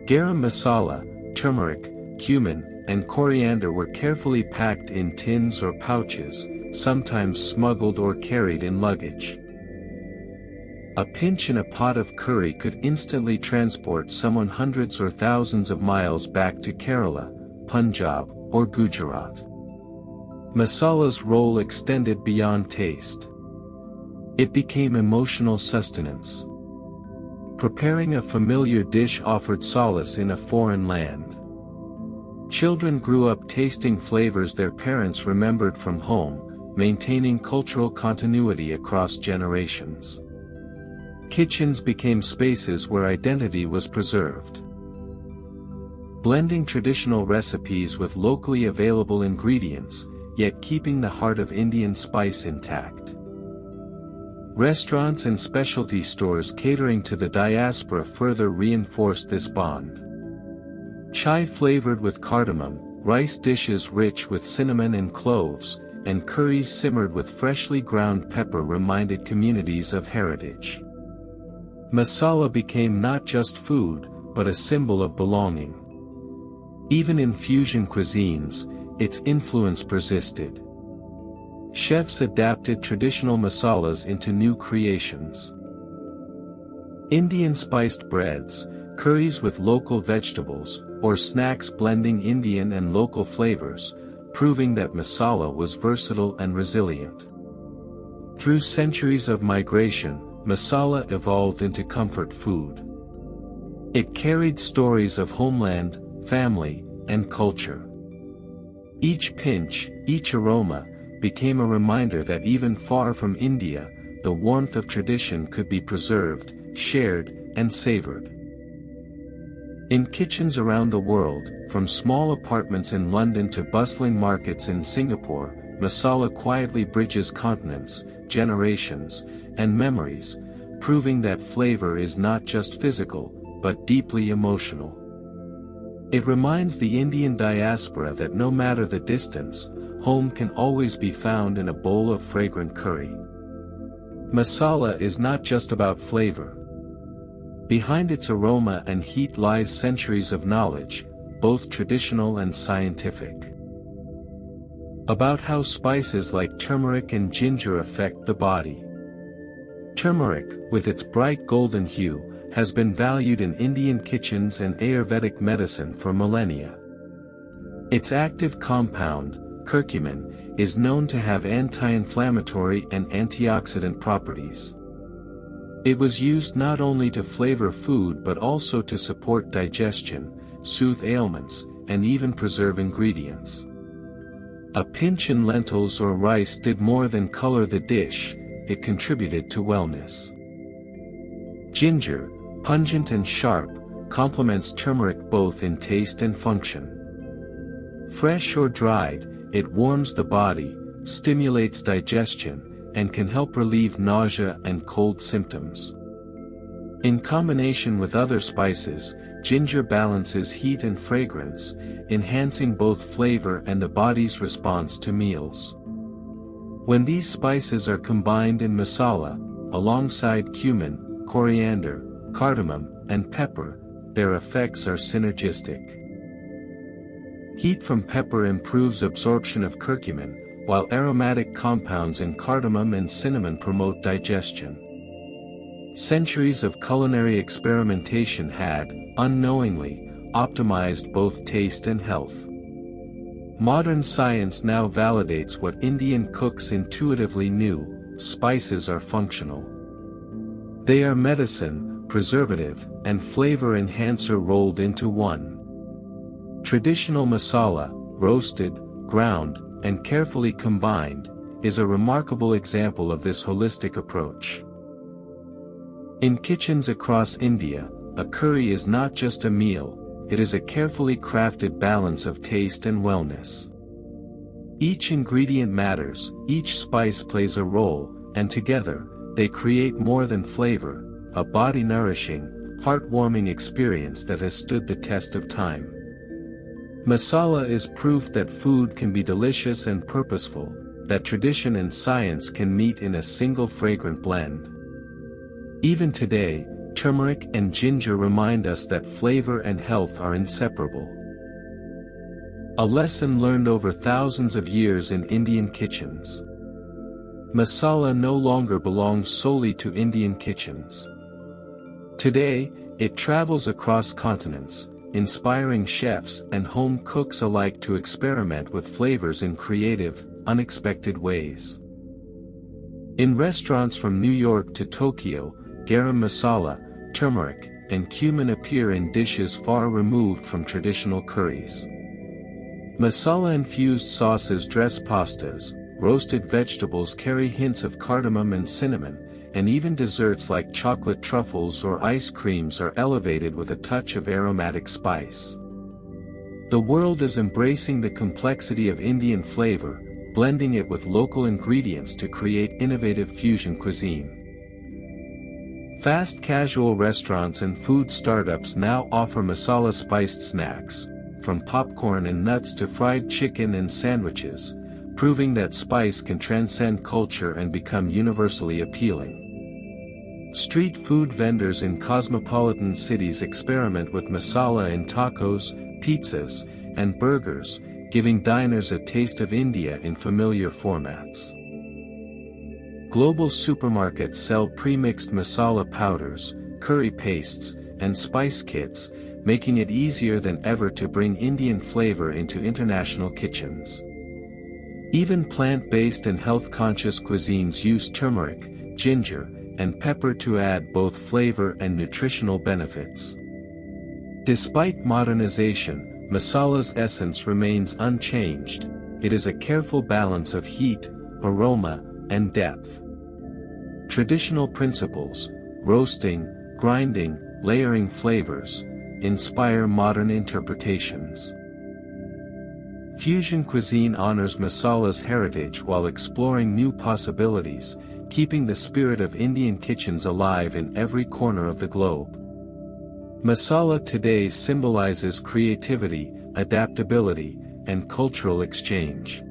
Garam masala, turmeric, cumin, and coriander were carefully packed in tins or pouches, sometimes smuggled or carried in luggage. A pinch in a pot of curry could instantly transport someone hundreds or thousands of miles back to Kerala, Punjab, or Gujarat. Masala's role extended beyond taste. It became emotional sustenance. Preparing a familiar dish offered solace in a foreign land. Children grew up tasting flavors their parents remembered from home, maintaining cultural continuity across generations. Kitchens became spaces where identity was preserved. Blending traditional recipes with locally available ingredients, yet keeping the heart of Indian spice intact. Restaurants and specialty stores catering to the diaspora further reinforced this bond. Chai flavored with cardamom, rice dishes rich with cinnamon and cloves, and curries simmered with freshly ground pepper reminded communities of heritage. Masala became not just food, but a symbol of belonging. Even in fusion cuisines, its influence persisted. Chefs adapted traditional masalas into new creations. Indian spiced breads, curries with local vegetables, or snacks blending Indian and local flavors, proving that masala was versatile and resilient. Through centuries of migration, masala evolved into comfort food. It carried stories of homeland, family, and culture. Each pinch, each aroma, became a reminder that even far from India, the warmth of tradition could be preserved, shared, and savored. In kitchens around the world, from small apartments in London to bustling markets in Singapore, masala quietly bridges continents, generations, and memories, proving that flavor is not just physical, but deeply emotional. It reminds the Indian diaspora that no matter the distance, home can always be found in a bowl of fragrant curry. Masala is not just about flavor. Behind its aroma and heat lies centuries of knowledge, both traditional and scientific. About how spices like turmeric and ginger affect the body. Turmeric, with its bright golden hue, has been valued in Indian kitchens and Ayurvedic medicine for millennia. Its active compound, curcumin, is known to have anti-inflammatory and antioxidant properties. It was used not only to flavor food but also to support digestion, soothe ailments, and even preserve ingredients. A pinch in lentils or rice did more than color the dish, it contributed to wellness. Ginger, pungent and sharp, complements turmeric both in taste and function. Fresh or dried, it warms the body, stimulates digestion, and can help relieve nausea and cold symptoms. In combination with other spices, ginger balances heat and fragrance, enhancing both flavor and the body's response to meals. When these spices are combined in masala, alongside cumin, coriander, cardamom, and pepper, their effects are synergistic. Heat from pepper improves absorption of curcumin, while aromatic compounds in cardamom and cinnamon promote digestion. Centuries of culinary experimentation had, unknowingly, optimized both taste and health. Modern science now validates what Indian cooks intuitively knew: spices are functional. They are medicine, preservative, and flavor enhancer rolled into one. Traditional masala, roasted, ground, and carefully combined, is a remarkable example of this holistic approach. In kitchens across India, a curry is not just a meal, it is a carefully crafted balance of taste and wellness. Each ingredient matters, each spice plays a role, and together, they create more than flavor, a body-nourishing, heartwarming experience that has stood the test of time. Masala is proof that food can be delicious and purposeful, that tradition and science can meet in a single fragrant blend. Even today, turmeric and ginger remind us that flavor and health are inseparable. A lesson learned over thousands of years in Indian kitchens. Masala no longer belongs solely to Indian kitchens. Today, it travels across continents, inspiring chefs and home cooks alike to experiment with flavors in creative, unexpected ways. In restaurants from New York to Tokyo, garam masala, turmeric, and cumin appear in dishes far removed from traditional curries. Masala-infused sauces dress pastas, roasted vegetables carry hints of cardamom and cinnamon, and even desserts like chocolate truffles or ice creams are elevated with a touch of aromatic spice. The world is embracing the complexity of Indian flavor, blending it with local ingredients to create innovative fusion cuisine. Fast casual restaurants and food startups now offer masala-spiced snacks, from popcorn and nuts to fried chicken and sandwiches, proving that spice can transcend culture and become universally appealing. Street food vendors in cosmopolitan cities experiment with masala in tacos, pizzas, and burgers, giving diners a taste of India in familiar formats. Global supermarkets sell pre-mixed masala powders, curry pastes, and spice kits, making it easier than ever to bring Indian flavor into international kitchens. Even plant-based and health-conscious cuisines use turmeric, ginger, and pepper to add both flavor and nutritional benefits. Despite modernization, masala's essence remains unchanged. It is a careful balance of heat, aroma, and depth. Traditional principles, roasting, grinding, layering flavors, inspire modern interpretations. Fusion cuisine honors masala's heritage while exploring new possibilities, keeping the spirit of Indian kitchens alive in every corner of the globe. Masala today symbolizes creativity, adaptability, and cultural exchange.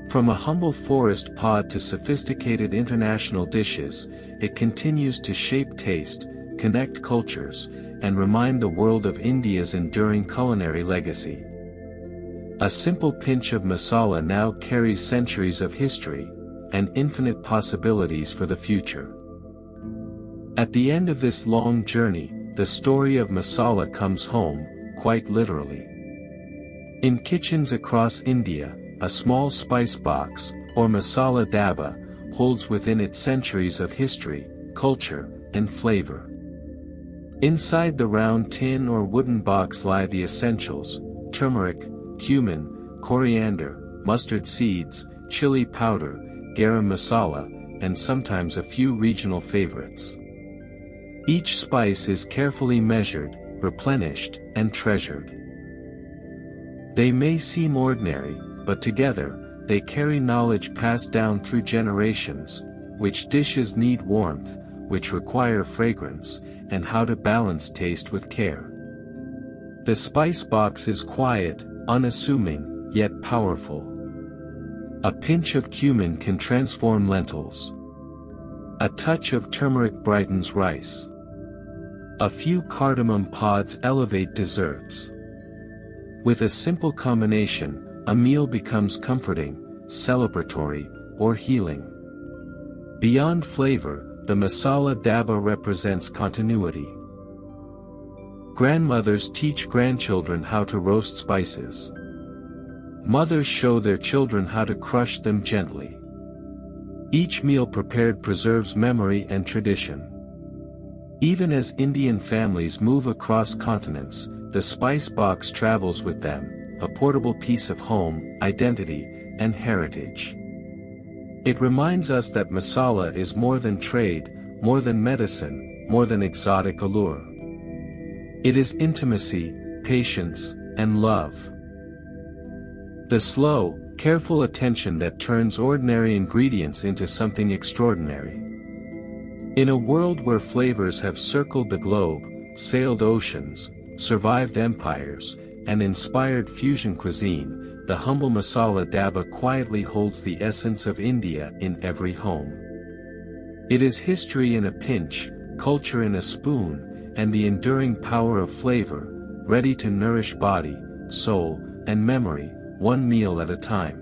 From a humble forest pod to sophisticated international dishes, it continues to shape taste, connect cultures, and remind the world of India's enduring culinary legacy. A simple pinch of masala now carries centuries of history, and infinite possibilities for the future. At the end of this long journey, the story of masala comes home, quite literally. In kitchens across India, a small spice box, or masala daba, holds within it centuries of history, culture, and flavor. Inside the round tin or wooden box lie the essentials: turmeric, cumin, coriander, mustard seeds, chili powder, garam masala, and sometimes a few regional favorites. Each spice is carefully measured, replenished, and treasured. They may seem ordinary, but together, they carry knowledge passed down through generations: which dishes need warmth, which require fragrance, and how to balance taste with care. The spice box is quiet, unassuming, yet powerful. A pinch of cumin can transform lentils. A touch of turmeric brightens rice. A few cardamom pods elevate desserts. With a simple combination, a meal becomes comforting, celebratory, or healing. Beyond flavor, the masala daba represents continuity. Grandmothers teach grandchildren how to roast spices. Mothers show their children how to crush them gently. Each meal prepared preserves memory and tradition. Even as Indian families move across continents, the spice box travels with them, a portable piece of home, identity, and heritage. It reminds us that masala is more than trade, more than medicine, more than exotic allure. It is intimacy, patience, and love. The slow, careful attention that turns ordinary ingredients into something extraordinary. In a world where flavors have circled the globe, sailed oceans, survived empires, and inspired fusion cuisine, the humble masala daba quietly holds the essence of India in every home. It is history in a pinch, culture in a spoon, and the enduring power of flavor, ready to nourish body, soul, and memory, one meal at a time.